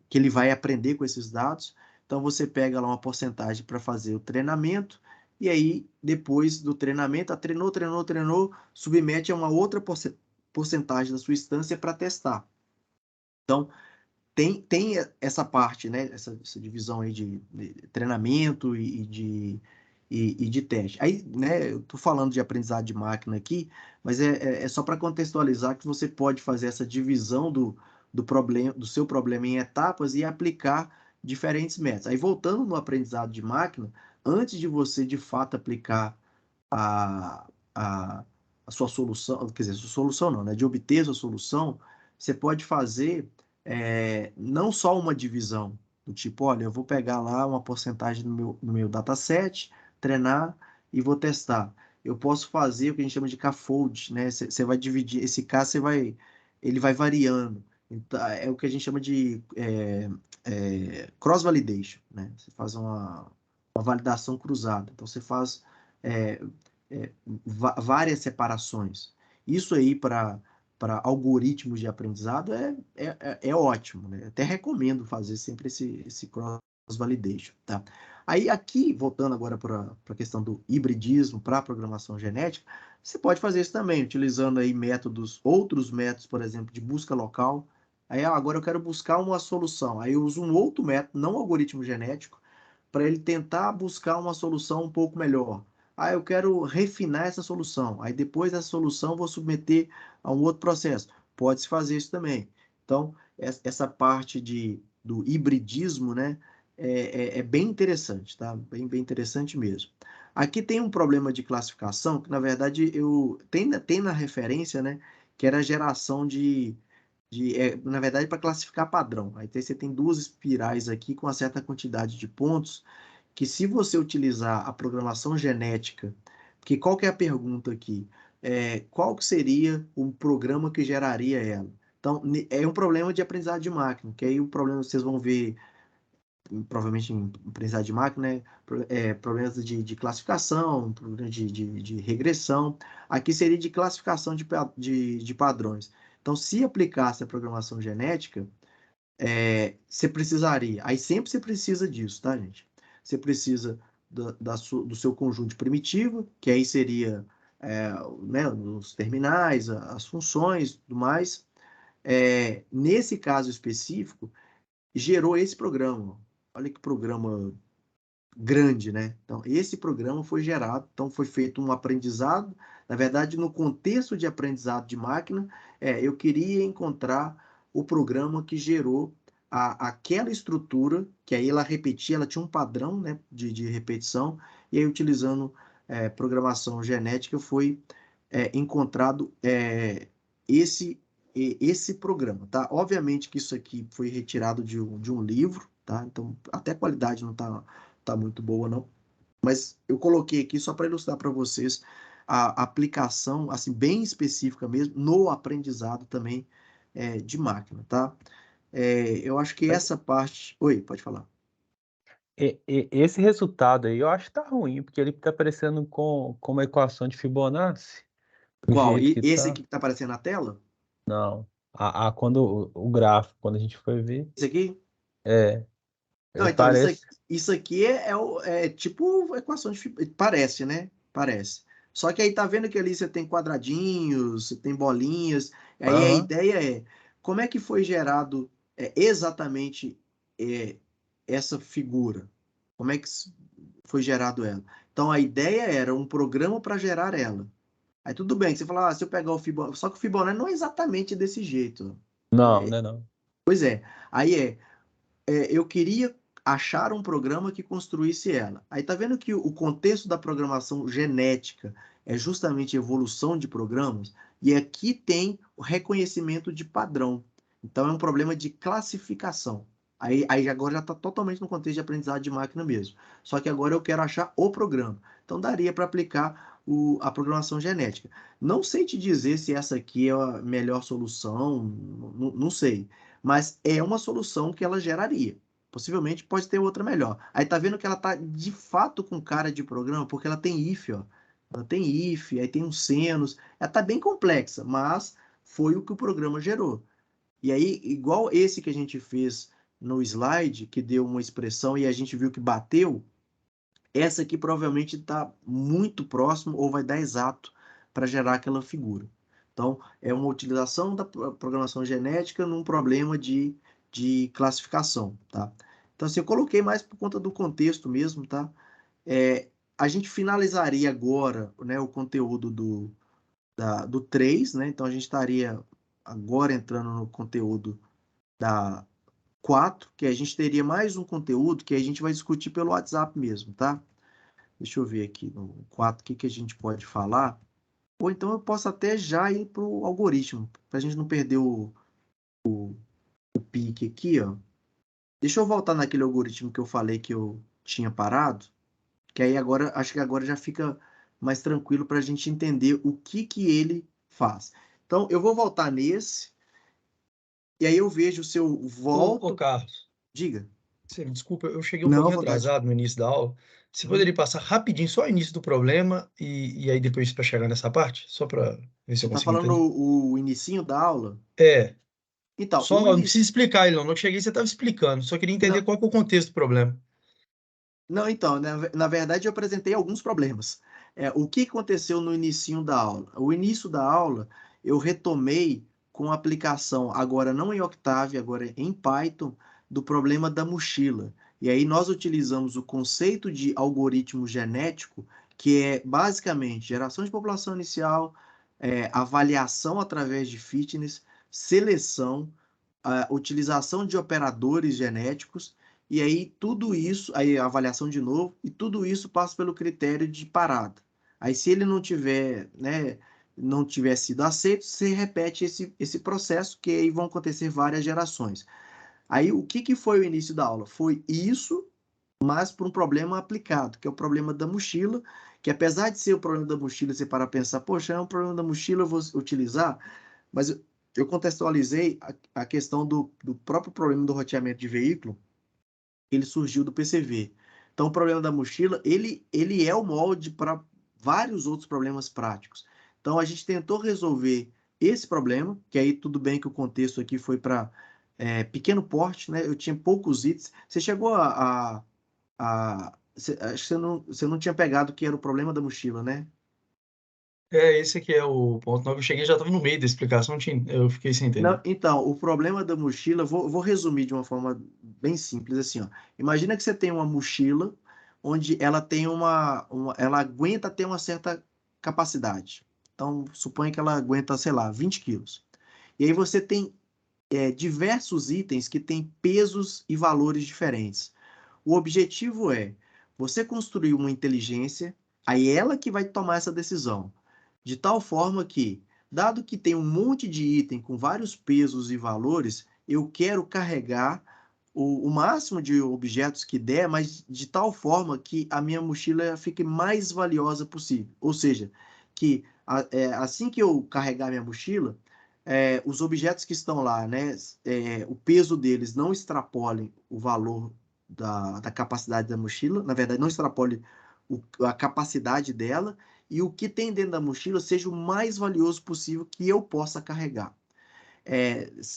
que ele vai aprender com esses dados. Então você pega lá uma porcentagem para fazer o treinamento, e aí depois do treinamento, treinou, submete a uma outra porcentagem da sua instância para testar. Então, tem essa parte, né? Essa divisão aí de treinamento e de teste. Aí, né, eu estou falando de aprendizado de máquina aqui, mas é só para contextualizar que você pode fazer essa divisão do seu problema em etapas e aplicar diferentes métodos. Aí, voltando no aprendizado de máquina, antes de você de fato aplicar a, a, a sua solução, quer dizer, sua solução não, né? De obter a sua solução, você pode fazer não só uma divisão, do tipo, olha, eu vou pegar lá uma porcentagem no meu dataset, treinar e vou testar. Eu posso fazer o que a gente chama de K-fold, né? Você vai dividir, esse K ele vai variando. Então, é o que a gente chama de cross-validation, né? Você faz uma validação cruzada. Então, você faz é, várias separações. Isso aí para algoritmos de aprendizado é ótimo, né? Até recomendo fazer sempre esse cross-validation, tá? Aí aqui, voltando agora para a questão do hibridismo para a programação genética, você pode fazer isso também, utilizando aí outros métodos, por exemplo, de busca local. Aí agora eu quero buscar uma solução. Aí eu uso um outro método, não algoritmo genético, para ele tentar buscar uma solução um pouco melhor. Ah, eu quero refinar essa solução. Aí depois dessa solução eu vou submeter a um outro processo. Pode-se fazer isso também. Então, essa parte do hibridismo, né, é bem interessante, tá? Bem interessante mesmo. Aqui tem um problema de classificação que, na verdade, tem na referência, né, que era a geração na verdade, para classificar padrão. Aí você tem duas espirais aqui com uma certa quantidade de pontos, que se você utilizar a programação genética, porque qual que é a pergunta aqui? Qual que seria o programa que geraria ela? Então, é um problema de aprendizado de máquina, que aí o problema vocês vão ver, provavelmente em aprendizado de máquina, né? Problemas de classificação, problemas de regressão. Aqui seria de classificação de padrões. Então, se aplicasse a programação genética, você precisaria. Aí sempre você precisa disso, tá, gente? Você precisa do seu conjunto primitivo, que aí seria né, os terminais, as funções, tudo mais. Nesse caso específico, gerou esse programa. Olha que programa grande, né? Então, esse programa foi gerado, então foi feito um aprendizado. Na verdade, no contexto de aprendizado de máquina, eu queria encontrar o programa que gerou aquela estrutura, que aí ela repetia, ela tinha um padrão, né, de repetição, e aí utilizando programação genética foi encontrado esse programa, tá? Obviamente que isso aqui foi retirado de um livro, tá? Então, até a qualidade não tá muito boa, não. Mas eu coloquei aqui só para ilustrar para vocês a aplicação, assim, bem específica mesmo, no aprendizado também de máquina, tá? Eu acho que essa parte... Oi, pode falar. Esse resultado aí eu acho que tá ruim, porque ele tá parecendo com uma equação de Fibonacci, do Qual? jeito E que esse tá. aqui que tá aparecendo na tela? Não. Quando o gráfico, quando a gente foi ver, Esse aqui? é, Não, ele então, parece. isso aqui é tipo equação de parece, né? Parece. Só que aí tá vendo que ali você tem quadradinhos, você tem bolinhas. Aí a Aham. ideia como é que foi gerado exatamente é, essa figura? Como é que foi gerado ela? Então a ideia era um programa para gerar ela. Aí tudo bem, que você fala, se eu pegar o Fibonacci, só que o Fibonacci não é exatamente desse jeito. Não, É, né, não. pois é. Aí eu queria achar um programa que construísse ela. Aí tá vendo que o contexto da programação genética é justamente evolução de programas, e aqui tem o reconhecimento de padrão. Então é um problema de classificação. Aí agora já está totalmente no contexto de aprendizado de máquina mesmo. Só que agora eu quero achar o programa. Então daria para aplicar a programação genética. Não sei te dizer se essa aqui é a melhor solução, não sei, mas é uma solução que ela geraria. Possivelmente pode ter outra melhor. Aí tá vendo que ela tá de fato com cara de programa, porque ela tem if, ó. Ela tem if, aí tem um senos. Ela está bem complexa, mas foi o que o programa gerou. E aí, igual esse que a gente fez no slide, que deu uma expressão e a gente viu que bateu, essa aqui provavelmente está muito próximo ou vai dar exato para gerar aquela figura. Então, é uma utilização da programação genética num problema de classificação, tá? Então, assim, eu coloquei mais por conta do contexto mesmo, tá? A gente finalizaria agora, né, o conteúdo do 3, né? Então, a gente estaria agora entrando no conteúdo da 4, que a gente teria mais um conteúdo que a gente vai discutir pelo WhatsApp mesmo, tá? Deixa eu ver aqui no 4 o que, que a gente pode falar. Ou então eu posso até já ir para o algoritmo, para a gente não perder o pique aqui, ó. Deixa eu voltar naquele algoritmo que eu falei que eu tinha parado, que aí agora, acho que agora já fica mais tranquilo para a gente entender o que que ele faz. Então, eu vou voltar nesse, e aí eu vejo se eu Ô, volto. Carlos, Diga. você me desculpa, eu cheguei um Não, à pouquinho vontade. atrasado no início da aula. Você Uhum. poderia passar rapidinho só o início do problema e aí depois para chegar nessa parte? Só para ver se Você eu está consigo falando entender. o inicinho da aula? É, Então, só o não início. precisa explicar ele não. Não cheguei, você estava explicando. Só queria entender Não, qual que é o contexto do problema. não, então, na verdade eu apresentei alguns problemas. O que aconteceu no início da aula? O início da aula eu retomei com a aplicação, agora não em Octave, agora em Python, do problema da mochila. E aí nós utilizamos o conceito de algoritmo genético, que é basicamente geração de população inicial, avaliação através de fitness, seleção, a utilização de operadores genéticos, e aí tudo isso, aí a avaliação de novo, e tudo isso passa pelo critério de parada. Aí se ele não tiver, né, não tiver sido aceito, você repete esse processo, que aí vão acontecer várias gerações. Aí o que, que foi o início da aula? Foi isso, mas por um problema aplicado, que é o problema da mochila, que apesar de ser o problema da mochila, você para pensar, poxa, é um problema da mochila, eu vou utilizar, mas eu contextualizei a questão do próprio problema do roteamento de veículo, ele surgiu do PCV. Então, o problema da mochila, ele é o molde para vários outros problemas práticos. Então, a gente tentou resolver esse problema, que aí tudo bem que o contexto aqui foi para pequeno porte, né? Eu tinha poucos itens. Você chegou acho que você não tinha pegado que era o problema da mochila, né? É, esse aqui é o ponto. Na hora que eu cheguei já estava no meio da explicação, eu fiquei sem Não, entender. então, o problema da mochila, vou resumir de uma forma bem simples, assim, ó. Imagina que você tem uma mochila onde ela tem ela aguenta ter uma certa capacidade. Então, suponha que ela aguenta, sei lá, 20 quilos. E aí você tem diversos itens que têm pesos e valores diferentes. O objetivo é você construir uma inteligência, aí ela que vai tomar essa decisão, de tal forma que, dado que tem um monte de item com vários pesos e valores, eu quero carregar o máximo de objetos que der, mas de tal forma que a minha mochila fique mais valiosa possível. Ou seja, que assim que eu carregar minha mochila, os objetos que estão lá, né, o peso deles não extrapolem o valor da capacidade da mochila, na verdade, não extrapole a capacidade dela, e o que tem dentro da mochila seja o mais valioso possível que eu possa carregar.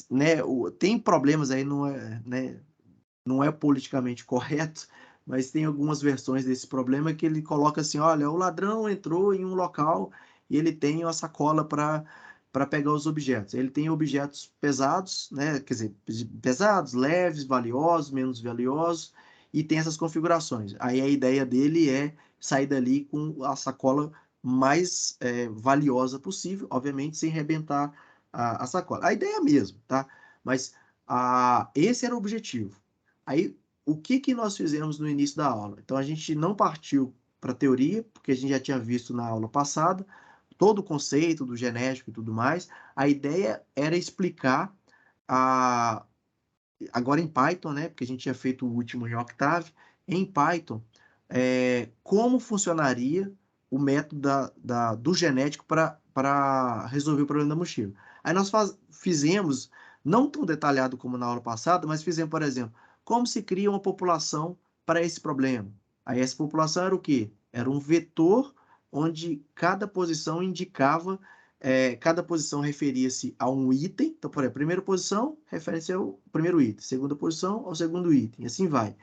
Né, tem problemas aí, não é politicamente correto, mas tem algumas versões desse problema que ele coloca assim: olha, o ladrão entrou em um local e ele tem uma sacola para pegar os objetos. Ele tem objetos pesados, né? Quer dizer, pesados, leves, valiosos, menos valiosos, e tem essas configurações. Aí a ideia dele é sair dali com a sacola mais valiosa possível, obviamente sem arrebentar a sacola. A ideia é a mesma, tá? Mas esse era o objetivo. Aí, o que que nós fizemos no início da aula? Então, a gente não partiu para a teoria, porque a gente já tinha visto na aula passada todo o conceito do genético e tudo mais. A ideia era explicar, a, agora em Python, né? Porque a gente tinha feito o último em Octave, em Python, como funcionaria o método do genético para resolver o problema da mochila. Aí nós fizemos, não tão detalhado como na aula passada, mas fizemos, por exemplo, como se cria uma população para esse problema. Aí essa população era o quê? Era um vetor onde cada posição indicava, cada posição referia-se a um item. Então, por exemplo, primeira posição refere-se ao primeiro item, segunda posição ao segundo item, e assim vai.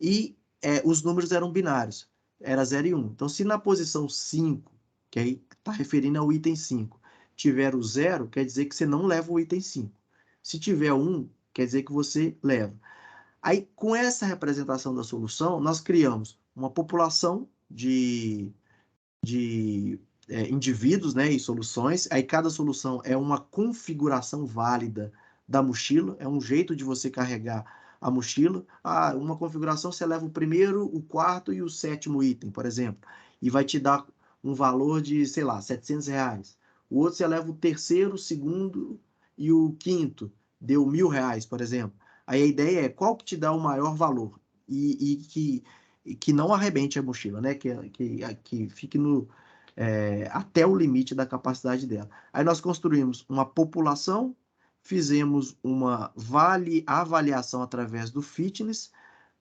E os números eram binários, era 0 e 1. Então, se na posição 5, que aí está referindo ao item 5, tiver o 0, quer dizer que você não leva o item 5. Se tiver 1, quer dizer que você leva. Aí, com essa representação da solução, nós criamos uma população de indivíduos, né, e soluções. Aí cada solução é uma configuração válida da mochila, é um jeito de você carregar a mochila. Ah, uma configuração você leva o primeiro, o quarto e o sétimo item, por exemplo, e vai te dar um valor de, sei lá, R$ 700. O outro você leva o terceiro, o segundo e o quinto, deu R$ 1.000, por exemplo. Aí a ideia é qual que te dá o maior valor e que não arrebente a mochila, né? Que fique até o limite da capacidade dela. Aí nós construímos uma população, fizemos uma avaliação através do fitness.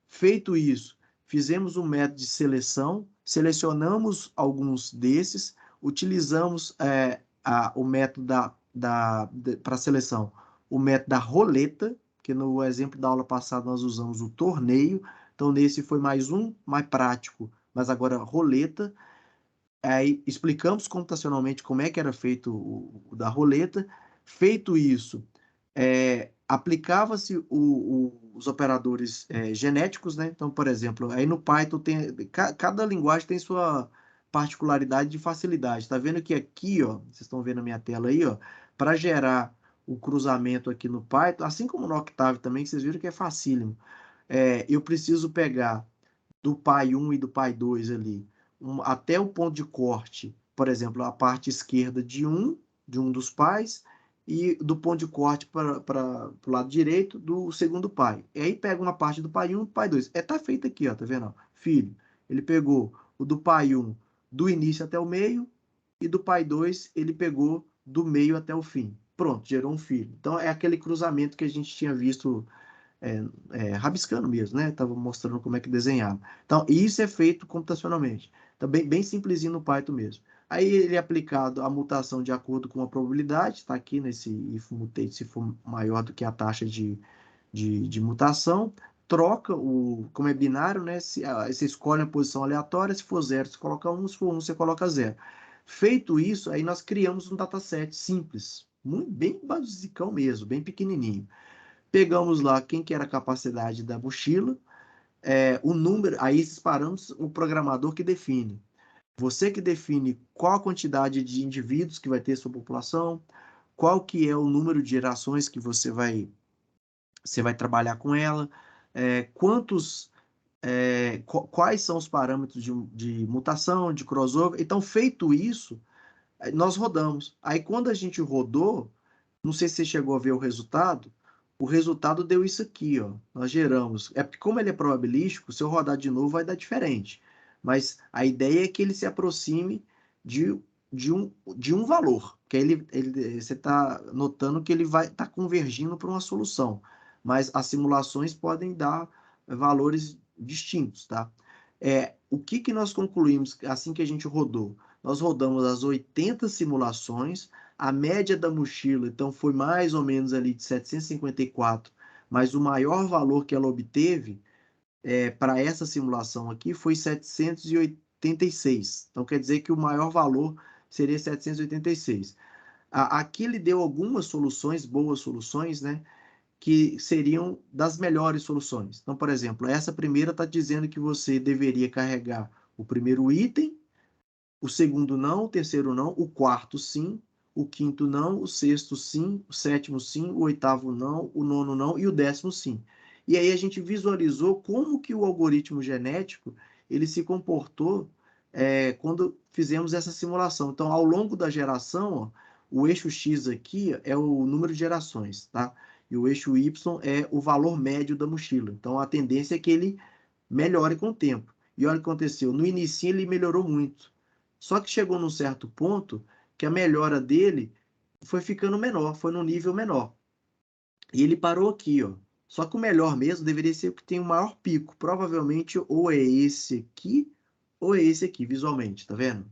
Feito isso, fizemos um método de seleção, selecionamos alguns desses, utilizamos o método para seleção, o método da roleta, que no exemplo da aula passada nós usamos o torneio. Então, nesse foi mais prático, mas agora roleta. Aí explicamos computacionalmente como é que era feito o da roleta. Feito isso, aplicava-se os operadores genéticos, né? Então, por exemplo, aí no Python cada linguagem tem sua particularidade de facilidade. Está vendo que aqui, ó, vocês estão vendo a minha tela aí, ó, para gerar o cruzamento aqui no Python, assim como no Octave também, que vocês viram que é facílimo. Eu preciso pegar do pai 1 e do pai 2 ali, até o ponto de corte, por exemplo, a parte esquerda de um dos pais, e do ponto de corte para o lado direito do segundo pai. E aí pega uma parte do pai 1 e do pai 2. Tá feito aqui, ó, tá vendo? Filho, ele pegou o do pai 1 do início até o meio, e do pai 2 ele pegou do meio até o fim. Pronto, gerou um filho. Então é aquele cruzamento que a gente tinha visto rabiscando mesmo, né? Estava mostrando como é que desenhava. Então, isso é feito computacionalmente. Então, bem simplesinho no Python mesmo. Aí ele é aplicado a mutação de acordo com a probabilidade, está aqui nesse if mutate, se for maior do que a taxa de mutação, troca como é binário, né? Você escolhe a posição aleatória, se for 0, você coloca 1, se for 1, você coloca 0. Feito isso, aí nós criamos um dataset simples, bem basicão mesmo, bem pequenininho. Pegamos lá quem que era a capacidade da mochila, o número, aí esses parâmetros, o programador que define. Você que define qual a quantidade de indivíduos que vai ter sua população, qual que é o número de gerações que você vai trabalhar com ela, quais são os parâmetros de mutação, de crossover. Então, feito isso, nós rodamos. Aí, quando a gente rodou, não sei se você chegou a ver o resultado deu isso aqui, ó. Nós geramos. É porque, como ele é probabilístico, se eu rodar de novo vai dar diferente. Mas a ideia é que ele se aproxime de, de um valor. Que você está notando que ele vai estar convergindo para uma solução. Mas as simulações podem dar valores distintos, tá? O que nós concluímos assim que a gente rodou? Nós rodamos as 80 simulações, a média da mochila, então, foi mais ou menos ali de 754, mas o maior valor que ela obteve para essa simulação aqui foi 786. Então, quer dizer que o maior valor seria 786. Aqui ele deu algumas soluções, boas soluções, né? Que seriam das melhores soluções. Então, por exemplo, essa primeira está dizendo que você deveria carregar o primeiro item, o segundo não, o terceiro não, o quarto sim, o quinto não, o sexto sim, o sétimo sim, o oitavo não, o nono não e o 10º sim. E aí a gente visualizou como que o algoritmo genético ele se comportou quando fizemos essa simulação. Então, ao longo da geração, ó, o eixo X aqui é o número de gerações, tá? E o eixo Y é o valor médio da mochila. Então, a tendência é que ele melhore com o tempo. E olha o que aconteceu. No início ele melhorou muito. Só que chegou num certo ponto que a melhora dele foi ficando menor, foi num nível menor. E ele parou aqui, ó. Só que o melhor mesmo deveria ser o que tem o maior pico. Provavelmente ou é esse aqui, ou é esse aqui, visualmente, tá vendo?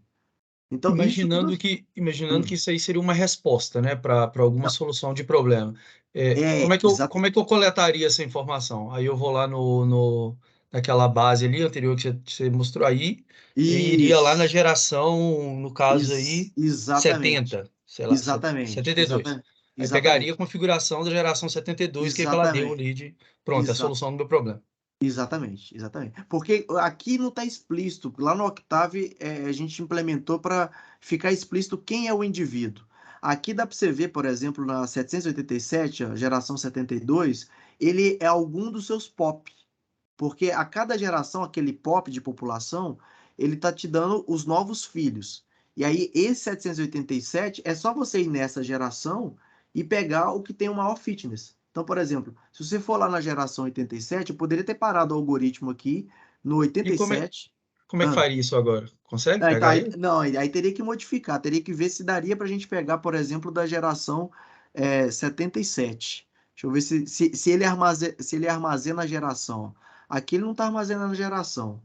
Então, isso tudo... Imaginando que Hum, isso aí seria uma resposta, né, para alguma não, solução de problema. é, exato. Como é que eu coletaria essa informação? Aí eu vou lá naquela base ali anterior que você mostrou aí, e iria lá na Isso, geração, no caso aí, exatamente. 70, sei lá, Exatamente, 72. Aí pegaria a exatamente, configuração da geração 72, que é que ela deu exatamente, ali de, pronto, é a exatamente. solução do meu problema. Exatamente, exatamente. Porque aqui não está explícito. Lá no Octave a gente implementou para ficar explícito quem é o indivíduo. Aqui dá para você ver, por exemplo, na 787, a geração 72, ele é algum dos seus POP. Porque a cada geração, aquele POP de população, ele está te dando os novos filhos. E aí, esse 787 é só você ir nessa geração e pegar o que tem o maior fitness. Então, por exemplo, se você for lá na geração 87, eu poderia ter parado o algoritmo aqui no E 87. como é que Ah, faria isso agora? Consegue não, então, pegar aí, ele? não, aí teria que modificar, teria que ver se daria para a gente pegar, por exemplo, da geração 77. Deixa eu ver se ele armazena a geração. Aqui ele não está armazenando a geração.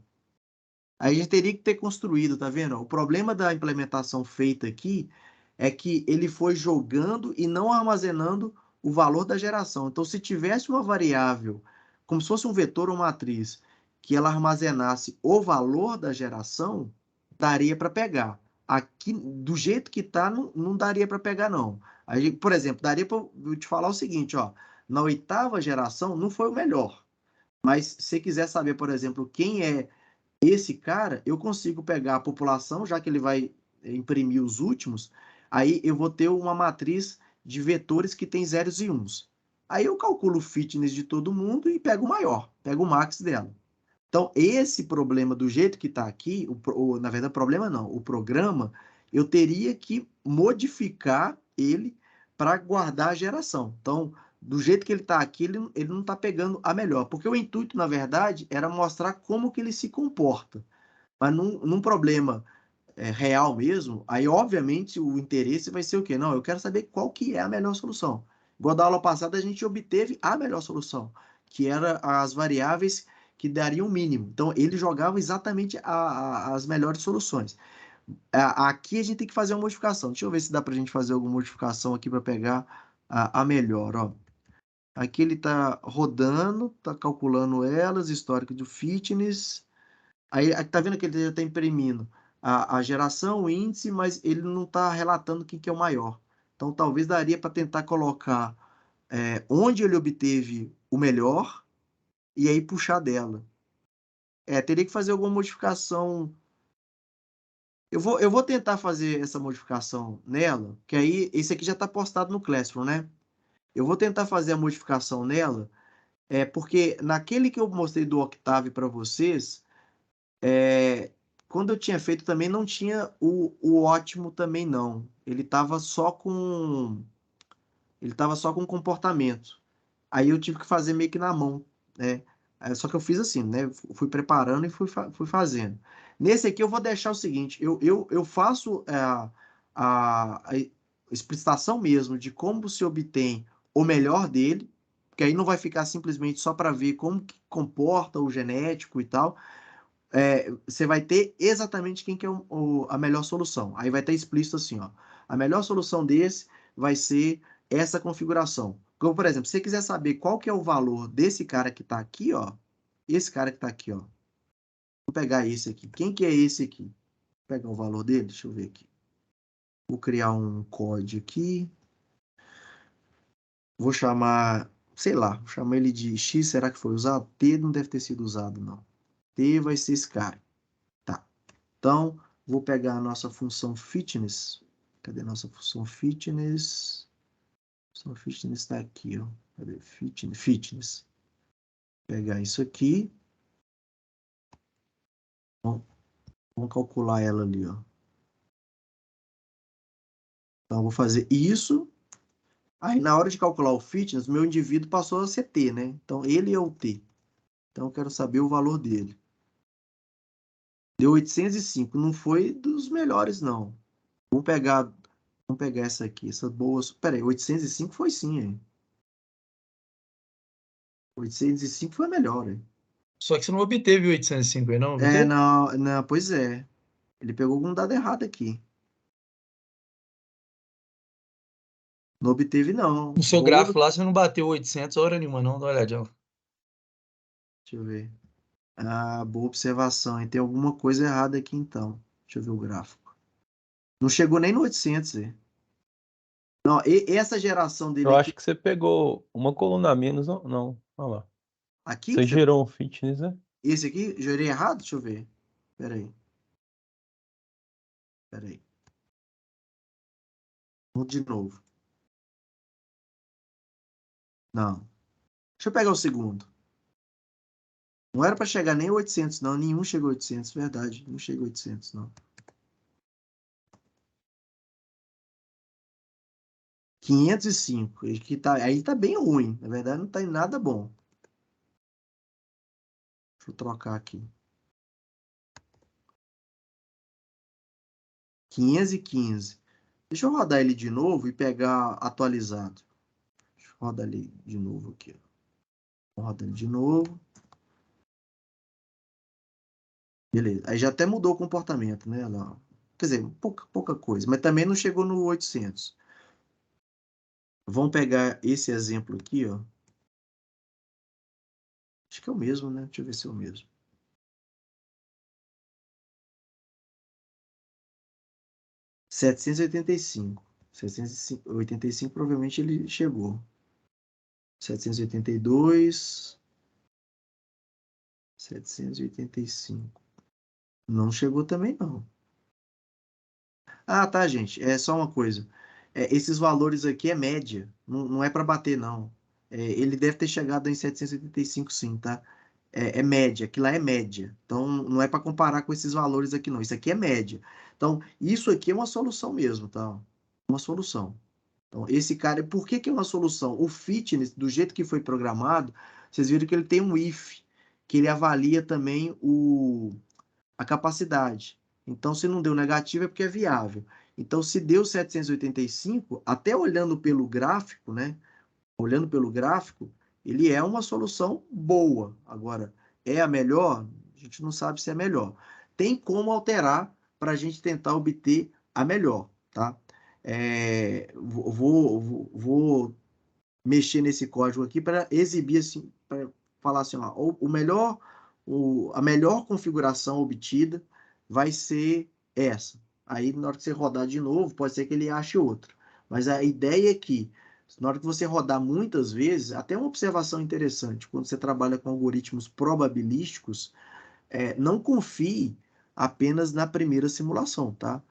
Aí a gente teria que ter construído, tá vendo? O problema da implementação feita aqui é que ele foi jogando e não armazenando o valor da geração. Então, se tivesse uma variável, como se fosse um vetor ou matriz, que ela armazenasse o valor da geração, daria para pegar. Aqui, do jeito que está, não daria para pegar, não. Aí, por exemplo, daria para eu te falar o seguinte, ó, na oitava geração não foi o melhor. Mas se você quiser saber, por exemplo, quem é esse cara, eu consigo pegar a população, já que ele vai imprimir os últimos, aí eu vou ter uma matriz de vetores que tem zeros e uns. Aí eu calculo o fitness de todo mundo e pego o maior, pego o max dela. Então, esse problema, do jeito que está aqui, na verdade, problema não, o programa, eu teria que modificar ele para guardar a geração. Então, do jeito que ele está aqui, ele não está pegando a melhor, porque o intuito, na verdade, era mostrar como que ele se comporta. Mas num problema real mesmo, aí, obviamente, o interesse vai ser o quê? Não, eu quero saber qual que é a melhor solução. Igual da aula passada, a gente obteve a melhor solução, que era as variáveis que dariam o mínimo. Então, ele jogava exatamente as melhores soluções. Aqui a gente tem que fazer uma modificação. Deixa eu ver se dá para a gente fazer alguma modificação aqui para pegar a melhor. Ó. Aqui ele está rodando, está calculando elas, histórico do fitness. Aí tá vendo que ele já está imprimindo a geração, o índice, mas ele não está relatando quem que é o maior. Então, talvez daria para tentar colocar onde ele obteve o melhor e aí puxar dela. Teria que fazer alguma modificação. Eu vou tentar fazer essa modificação nela, que aí esse aqui já está postado no Classroom, né? Eu vou tentar fazer a modificação nela, porque naquele que eu mostrei do Octave para vocês, é, quando eu tinha feito também não tinha o ótimo também não. Ele tava só com comportamento. Aí eu tive que fazer meio que na mão, né? Só que eu fiz assim, né? Fui preparando e fui fazendo. Nesse aqui eu vou deixar o seguinte, eu faço a explicitação mesmo de como se obtém o melhor dele, que aí não vai ficar simplesmente só para ver como que comporta o genético e tal. Você vai ter exatamente quem que é a melhor solução. Aí vai estar explícito assim, ó. A melhor solução desse vai ser essa configuração. Como, por exemplo, se você quiser saber qual que é o valor desse cara que está aqui, ó. Esse cara que está aqui, ó. Vou pegar esse aqui. Quem que é esse aqui? Vou pegar o valor dele, deixa eu ver aqui. Vou criar um código aqui. Vou chamar, sei lá, vou chamar ele de X, será que foi usado? T não deve ter sido usado, não. T vai ser esse cara. Tá. Então, vou pegar a nossa função fitness. Cadê a nossa função fitness? A função fitness está aqui, ó. Cadê? Fitness. Vou pegar isso aqui. Vamos calcular ela ali, ó. Então, eu vou fazer isso. Aí, na hora de calcular o fitness, meu indivíduo passou a ser T, né? Então, ele é o T. Então, eu quero saber o valor dele. Deu 805. Não foi dos melhores, não. Vamos pegar, vamos pegar essa aqui. Essa boa. Peraí, 805 foi sim, hein? 805 foi melhor, hein? Só que você não obteve o 805 aí, não obteve? Não, não, pois é. Ele pegou algum dado errado aqui. Não obteve, não. No seu Boa. gráfico lá, você não bateu 800 hora nenhuma, não. Dá uma olhadinha. Deixa eu ver. Ah, boa observação. E tem alguma coisa errada aqui, então. Deixa eu ver o gráfico. Não chegou nem no 800, Zé. Não, essa geração dele Eu aqui. acho que você pegou uma coluna a menos, não? Não, olha lá. Aqui? Você gerou um fitness, né? Esse aqui? Gerei errado? Deixa eu ver. Pera aí. Pera aí. Vamos de novo. Não. Deixa eu pegar o segundo. Não era para chegar nem a 800, não. Nenhum chegou a 800, verdade. Não chegou a 800, não. 505. Que tá, aí tá bem ruim. Na verdade, não tá em nada bom. Deixa eu trocar aqui. 515. Deixa eu rodar ele de novo e pegar atualizado. Deixa eu rodar ele de novo aqui. Roda ele de novo. Beleza. Aí já até mudou o comportamento, né? Lá. Quer dizer, pouca coisa. Mas também não chegou no 800. Vamos pegar esse exemplo aqui, ó. Acho que é o mesmo, né? Deixa eu ver se é o mesmo. 785. 785 provavelmente ele chegou. 782. 785. Não chegou também, não. Ah, tá, gente. É só uma coisa. Esses valores aqui é média. Não é para bater, não. Ele deve ter chegado em 785, sim, tá? É média. Aquilo lá é média. Então, não é para comparar com esses valores aqui, não. Isso aqui é média. Então, isso aqui é uma solução mesmo, tá? Uma solução. Então, esse cara, por que que é uma solução? O fitness, do jeito que foi programado, vocês viram que ele tem um if, que ele avalia também a capacidade. Então, se não deu negativo, é porque é viável. Então, se deu 785, até olhando pelo gráfico, né? Olhando pelo gráfico, ele é uma solução boa. Agora, é a melhor? A gente não sabe se é a melhor. Tem como alterar para a gente tentar obter a melhor, tá? Vou mexer nesse código aqui para exibir assim, para falar assim, ó, o melhor, a melhor configuração obtida vai ser essa. Aí na hora que você rodar de novo, pode ser que ele ache outra. Mas a ideia é que na hora que você rodar muitas vezes, até uma observação interessante, quando você trabalha com algoritmos probabilísticos, não confie apenas na primeira simulação, tá?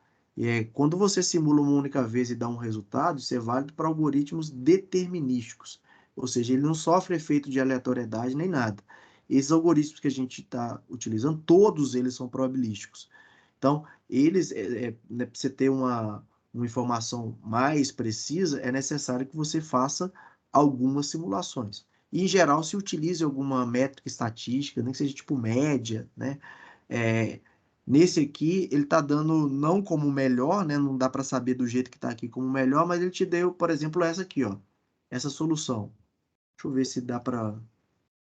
Quando você simula uma única vez e dá um resultado, isso é válido para algoritmos determinísticos, ou seja, ele não sofre efeito de aleatoriedade nem nada. Esses algoritmos que a gente está utilizando, todos eles são probabilísticos. Então, eles, né, para você ter uma informação mais precisa, é necessário que você faça algumas simulações. E, em geral, se utilize alguma métrica estatística, nem que seja tipo média, né? É, nesse aqui, ele está dando não como melhor, né? Não dá para saber do jeito que está aqui como melhor, mas ele te deu, por exemplo, essa aqui, ó. Essa solução. Deixa eu ver se dá para,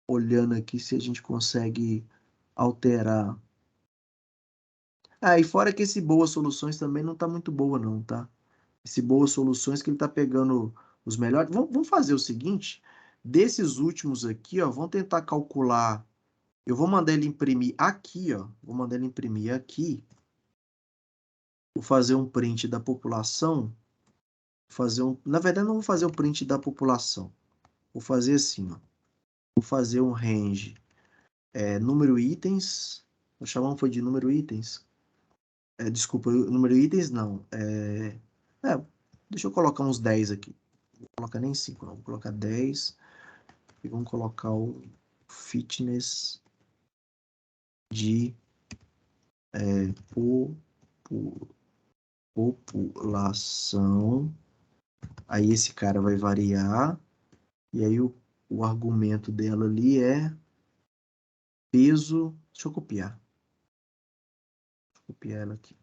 olhando aqui, se a gente consegue alterar. Ah, e fora que esse Boas Soluções também não tá muito boa, não, tá? Esse Boas Soluções que ele tá pegando os melhores. Vamos fazer o seguinte: desses últimos aqui, ó, vamos tentar calcular. Eu vou mandar ele imprimir aqui, ó. Vou mandar ele imprimir aqui. Vou fazer um print da população. Na verdade, não vou fazer o print da população. Vou fazer assim, ó. Vou fazer um range. Número itens. Vou chamar foi de número itens. Desculpa, número itens não. Deixa eu colocar uns 10 aqui. Não vou colocar nem 5, não. Vou colocar 10. E vamos colocar o fitness de população. Aí esse cara vai variar. E aí o argumento dela ali é peso. Deixa eu copiar. Vou copiar ela aqui.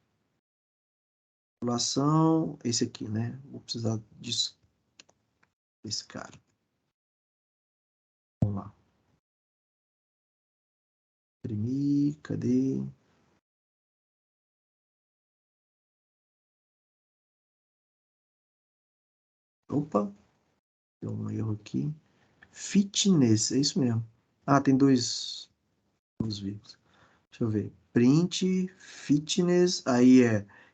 População, esse aqui, né? Vou precisar disso. Esse cara. Vamos lá. Imprimir, cadê? Opa, deu um erro aqui. Fitness, é isso mesmo. Ah, tem dois vírgulas. Deixa eu ver. Print, fitness, aí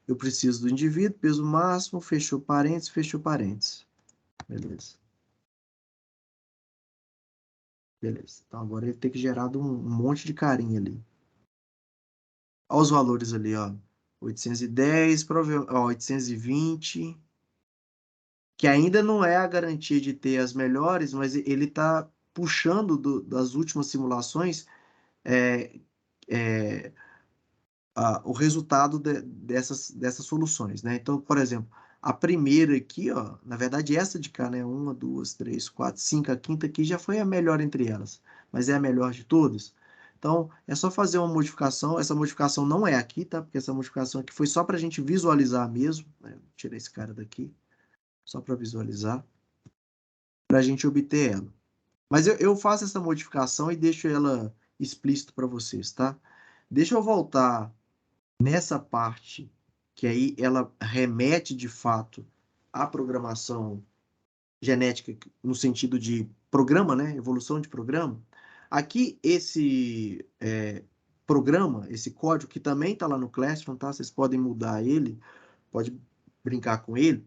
eu preciso do indivíduo, peso máximo, fechou parênteses, fechou parênteses. Beleza. Beleza. Então agora ele tem que gerar um monte de carinha ali. Olha os valores ali, ó. 810, ó, 820, que ainda não é a garantia de ter as melhores, mas ele está puxando das últimas simulações é, é, o resultado dessas soluções, né? Então, por exemplo, a primeira aqui, ó, na verdade essa de cá, né? Uma, duas, três, quatro, cinco, a quinta aqui já foi a melhor entre elas, mas é a melhor de todas. Então, é só fazer uma modificação. Essa modificação não é aqui, tá? Porque essa modificação aqui foi só para a gente visualizar mesmo, né? Vou tirar esse cara daqui, só para visualizar, para a gente obter ela. Mas eu faço essa modificação e deixo ela explícito para vocês, tá? Deixa eu voltar nessa parte, que aí ela remete de fato à programação genética, no sentido de programa, né? Evolução de programa. Aqui, esse programa, esse código, que também está lá no Classroom, tá? Vocês podem mudar ele, pode brincar com ele.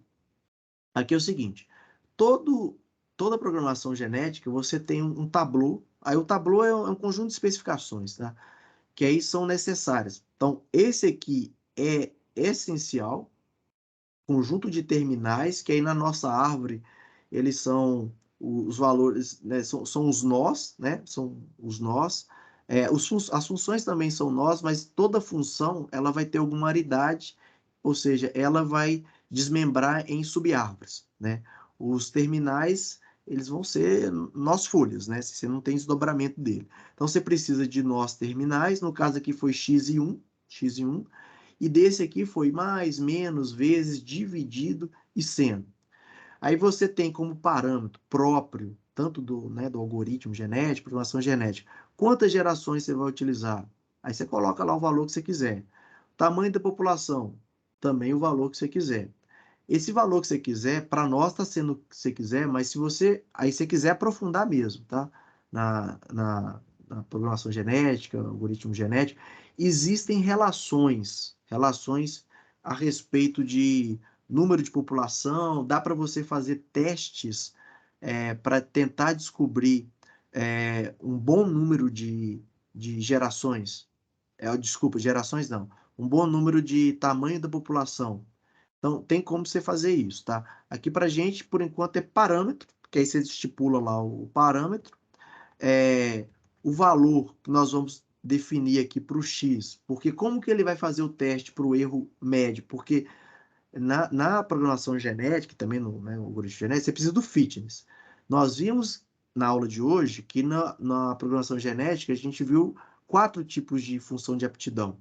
Aqui é o seguinte, toda programação genética, você tem um tableau, aí o tableau é um conjunto de especificações, tá? Que aí são necessárias. Então, esse aqui é essencial, conjunto de terminais, que aí na nossa árvore, eles são os valores, né, são os nós, né? São os nós. As funções também são nós, mas toda função ela vai ter alguma aridade, ou seja, ela vai desmembrar em subárvores, né? Os terminais, eles vão ser nós folhas, né? Se você não tem desdobramento dele. Então, você precisa de nós terminais, no caso aqui foi x e 1, e desse aqui foi mais, menos, vezes, dividido e seno. Aí você tem como parâmetro próprio, tanto do algoritmo genético, programação genética, quantas gerações você vai utilizar. Aí você coloca lá o valor que você quiser. Tamanho da população, também o valor que você quiser. Esse valor que você quiser, para nós está sendo o que você quiser, mas se você aí você quiser aprofundar mesmo, tá? Na programação genética, algoritmo genético, existem relações a respeito de número de população, dá para você fazer testes para tentar descobrir um bom número de gerações. Desculpa, gerações não. Um bom número de tamanho da população. Então, tem como você fazer isso, tá? Aqui para gente, por enquanto, é parâmetro, que aí você estipula lá o parâmetro. O valor que nós vamos definir aqui para o X, porque como que ele vai fazer o teste para o erro médio? Porque na programação genética, também no algoritmo genético, você precisa do fitness. Nós vimos na aula de hoje que na programação genética a gente viu 4 tipos de função de aptidão.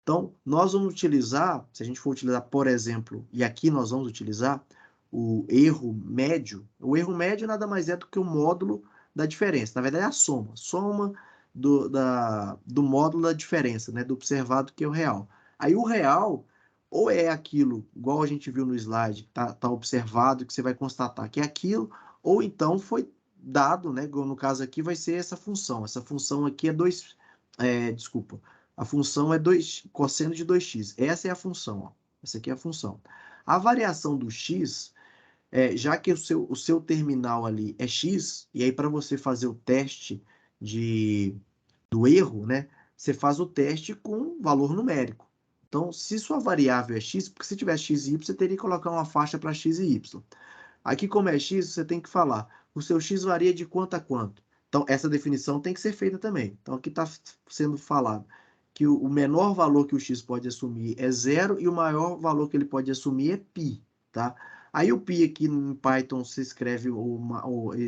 Então, nós vamos utilizar, se a gente for utilizar, por exemplo, e aqui nós vamos utilizar o erro médio. O erro médio nada mais é do que o módulo da diferença. Na verdade, é a soma do módulo da diferença, né, do observado que é o real. Aí o real, ou é aquilo, igual a gente viu no slide, tá observado, que você vai constatar que é aquilo, ou então foi dado, né, no caso aqui vai ser essa função. Essa função aqui é 2, desculpa, a função é cosseno de 2x. Essa é a função, ó. Essa aqui é a função. A variação do x, já que o seu terminal ali é x, e aí para você fazer o teste do erro, né, você faz o teste com valor numérico. Então, se sua variável é x, porque se tiver x e y, você teria que colocar uma faixa para x e y. Aqui, como é x, você tem que falar, o seu x varia de quanto a quanto. Então, essa definição tem que ser feita também. Então, aqui está sendo falado que o menor valor que o x pode assumir é 0 e o maior valor que ele pode assumir é π, tá? Aí o π aqui em Python se escreve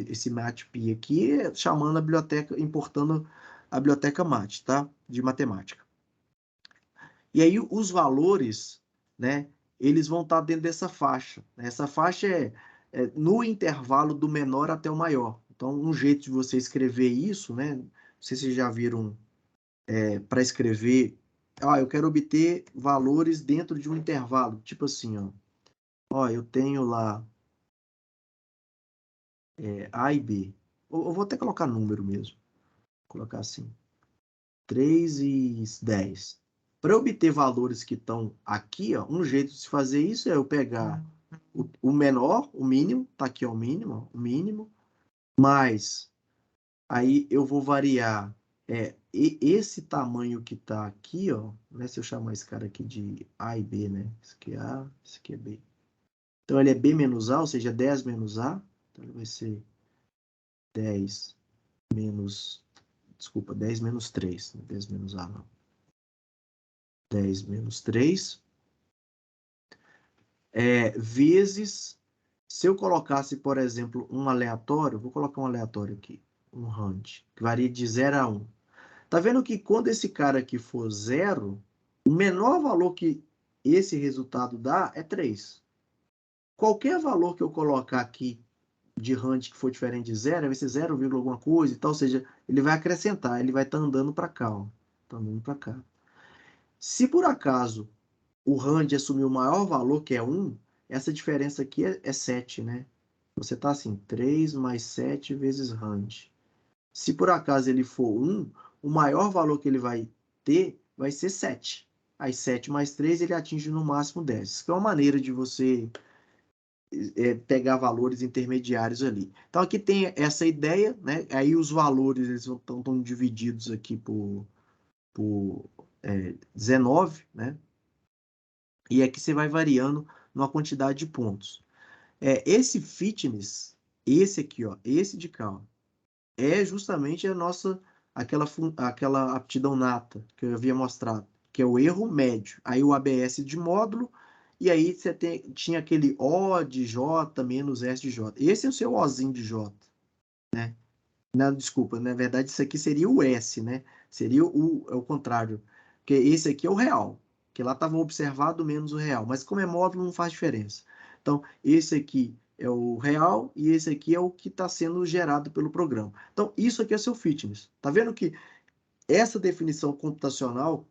esse matpy aqui chamando a biblioteca, importando a biblioteca mat, tá? De matemática. E aí os valores, né, eles vão estar dentro dessa faixa. Essa faixa é no intervalo do menor até o maior. Então, um jeito de você escrever isso, né? Não sei se vocês já viram para escrever. Eu quero obter valores dentro de um intervalo. Tipo assim, ó. Eu tenho lá A e B. Eu vou até colocar número mesmo. Vou colocar assim. 3 e 10. Para obter valores que estão aqui, ó, um jeito de se fazer isso é eu pegar o menor, o mínimo, tá aqui ó, o mínimo, mais aí eu vou variar esse tamanho que tá aqui, ó, né, se eu chamar esse cara aqui de A e B, né? Esse aqui é A, esse aqui é B. Então ele é B menos A, ou seja, 10 menos A. Então ele vai ser 10 menos, desculpa, 10 menos 3, 10 menos A não. 10 menos 3, vezes, se eu colocasse, por exemplo, um aleatório, vou colocar um aleatório aqui, um rand, que varia de 0 a 1. Tá vendo que quando esse cara aqui for 0, o menor valor que esse resultado dá é 3. Qualquer valor que eu colocar aqui de rand que for diferente de 0, vai ser 0, alguma coisa e tal, ou seja, ele vai acrescentar, ele vai estar andando para cá, ó, tá andando para cá. Se por acaso o rand assumir o maior valor, que é 1, essa diferença aqui é 7, né? Você está assim, 3 mais 7 vezes rand. Se por acaso ele for 1, o maior valor que ele vai ter vai ser 7. Aí 7 mais 3, ele atinge no máximo 10. Isso é uma maneira de você pegar valores intermediários ali. Então aqui tem essa ideia, né? Aí os valores eles estão divididos aqui por 19, né? E aqui você vai variando numa quantidade de pontos. Esse fitness, esse aqui, ó, esse de cá, ó, é justamente a nossa, aquela aptidão nata que eu havia mostrado, que é o erro médio. Aí o ABS de módulo, e aí você tinha aquele O de J menos S de J. Esse é o seu Ozinho de J, né? Não, desculpa, na verdade isso aqui seria o S, né? Seria o contrário. Porque esse aqui é o real, que lá estava observado menos o real. Mas como é módulo, não faz diferença. Então, esse aqui é o real e esse aqui é o que está sendo gerado pelo programa. Então, isso aqui é seu fitness. Tá vendo que essa definição computacional,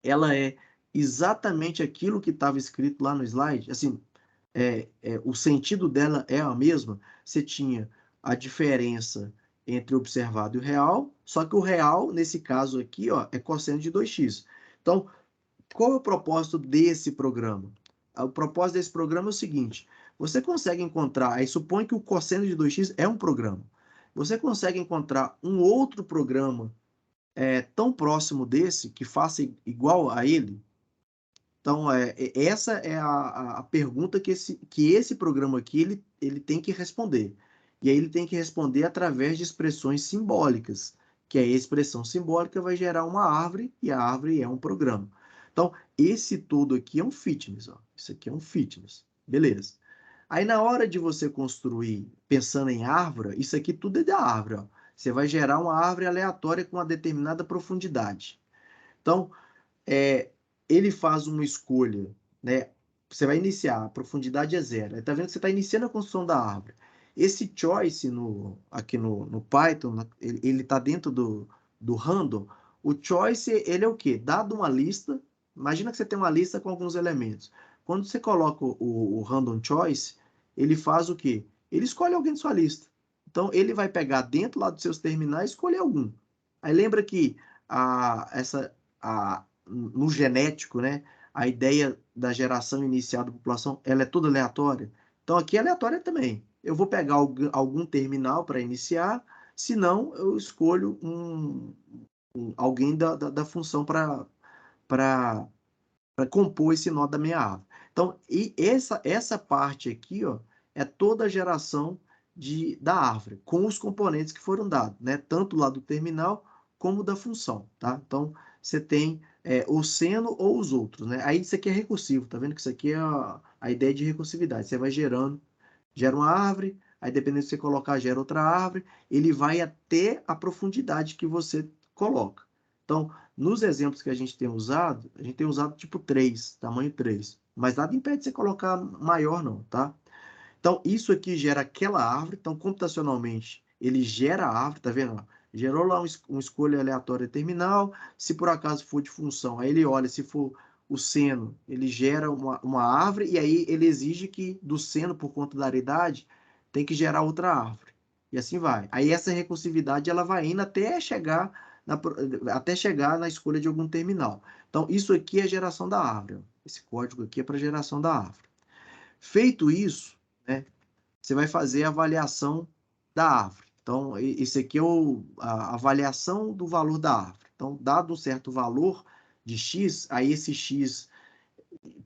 ela é exatamente aquilo que estava escrito lá no slide? Assim, o sentido dela é a mesma. Você tinha a diferença entre o observado e o real, só que o real, nesse caso aqui, ó, é cosseno de 2x. Então, qual é o propósito desse programa? O propósito desse programa é o seguinte: você consegue encontrar, aí supõe que o cosseno de 2x é um programa. Você consegue encontrar um outro programa tão próximo desse, que faça igual a ele? Então, essa é a pergunta que esse programa aqui ele tem que responder. E aí ele tem que responder através de expressões simbólicas, que a expressão simbólica vai gerar uma árvore, e a árvore é um programa. Então, esse todo aqui é um fitness. Ó. Isso aqui é um fitness. Beleza. Aí, na hora de você construir, pensando em árvore, isso aqui tudo é da árvore. Ó. Você vai gerar uma árvore aleatória com uma determinada profundidade. Então, ele faz uma escolha, né? Você vai iniciar, a profundidade é 0. Está vendo que você está iniciando a construção da árvore. Esse choice aqui no Python, ele está dentro do random. O choice, ele é o quê? Dado uma lista, imagina que você tem uma lista com alguns elementos. Quando você coloca o random choice, ele faz o quê? Ele escolhe alguém de sua lista. Então, ele vai pegar dentro lá dos seus terminais e escolher algum. Aí lembra que no genético, né, a ideia da geração inicial da população, ela é toda aleatória. Então aqui é aleatória também. Eu vou pegar algum terminal para iniciar, senão eu escolho alguém da função para compor esse nó da minha árvore. Então, e essa parte aqui, ó, é toda a geração da árvore, com os componentes que foram dados, né? Tanto lá do terminal como da função, tá? Então, você tem o seno ou os outros, né? Aí isso aqui é recursivo, tá vendo que isso aqui é a ideia de recursividade. Você vai gera uma árvore, aí dependendo se você colocar, gera outra árvore, ele vai até a profundidade que você coloca. Então, nos exemplos que a gente tem usado tipo 3, tamanho 3. Mas nada impede você colocar maior não, tá? Então, isso aqui gera aquela árvore. Então, computacionalmente, ele gera a árvore, tá vendo? Gerou lá uma escolha aleatória terminal. Se por acaso for de função, aí ele olha, se for o seno, ele gera uma árvore, e aí ele exige que do seno, por conta da aridade, tem que gerar outra árvore. E assim vai. Aí essa recursividade ela vai indo até chegar na escolha de algum terminal. Então, isso aqui é a geração da árvore. Esse código aqui é para geração da árvore. Feito isso, né, você vai fazer a avaliação da árvore. Então, isso aqui é a avaliação do valor da árvore. Então, dado um certo valor de x, aí esse x,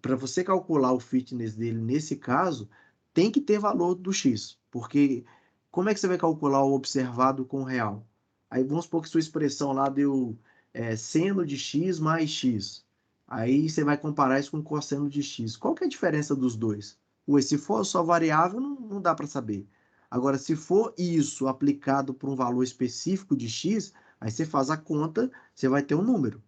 para você calcular o fitness dele nesse caso, tem que ter valor do x, porque como é que você vai calcular o observado com o real? Aí vamos supor que sua expressão lá deu seno de x mais x. Aí você vai comparar isso com cosseno de x. Qual que é a diferença dos dois? Ué, se for só variável, não dá para saber. Agora, se for isso aplicado para um valor específico de x, aí você faz a conta, você vai ter um número.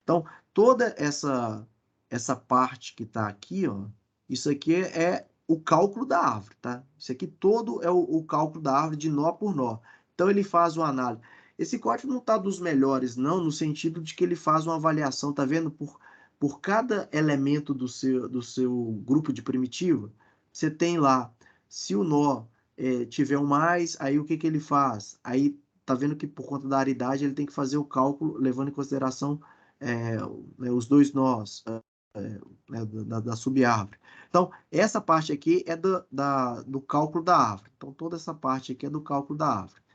Então, toda essa parte que está aqui, ó, isso aqui é o cálculo da árvore, tá? Isso aqui todo é o cálculo da árvore de nó por nó. Então, ele faz uma análise. Esse código não está dos melhores, não, no sentido de que ele faz uma avaliação, tá vendo? Por cada elemento do seu grupo de primitiva, você tem lá, se o nó tiver um mais, aí o que ele faz? Aí, tá vendo que por conta da aridade, ele tem que fazer o cálculo, levando em consideração os dois nós da subárvore. Então, essa parte aqui é do cálculo da árvore. Então, toda essa parte aqui é do cálculo da árvore.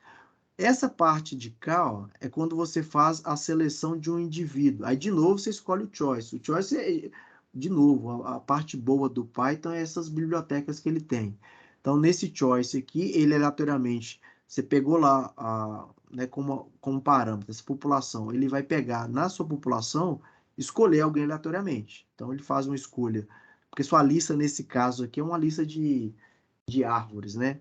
Essa parte de cá, ó, é quando você faz a seleção de um indivíduo. Aí, de novo, você escolhe o choice. O choice é, de novo, a parte boa do Python é essas bibliotecas que ele tem. Então, nesse choice aqui, ele aleatoriamente, você pegou lá né, como parâmetro essa população, ele vai pegar na sua população, escolher alguém aleatoriamente. Então, ele faz uma escolha. Porque sua lista, nesse caso aqui, é uma lista de árvores, né?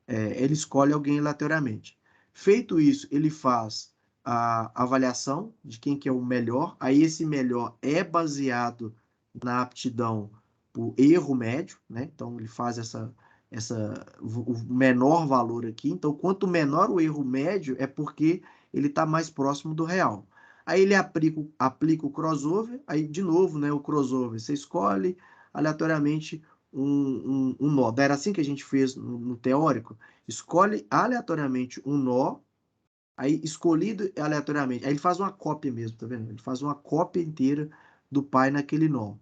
Ele escolhe alguém aleatoriamente. Feito isso, ele faz a avaliação de quem que é o melhor. Aí esse melhor é baseado na aptidão por erro médio, né? Então ele faz o menor valor aqui. Então, quanto menor o erro médio, é porque ele está mais próximo do real. Aí ele aplica o crossover, aí de novo, né? O crossover, você escolhe aleatoriamente um nó. Era assim que a gente fez no teórico. Escolhe aleatoriamente um nó, aí escolhido aleatoriamente. Aí ele faz uma cópia mesmo, tá vendo? Ele faz uma cópia inteira do pai naquele nó.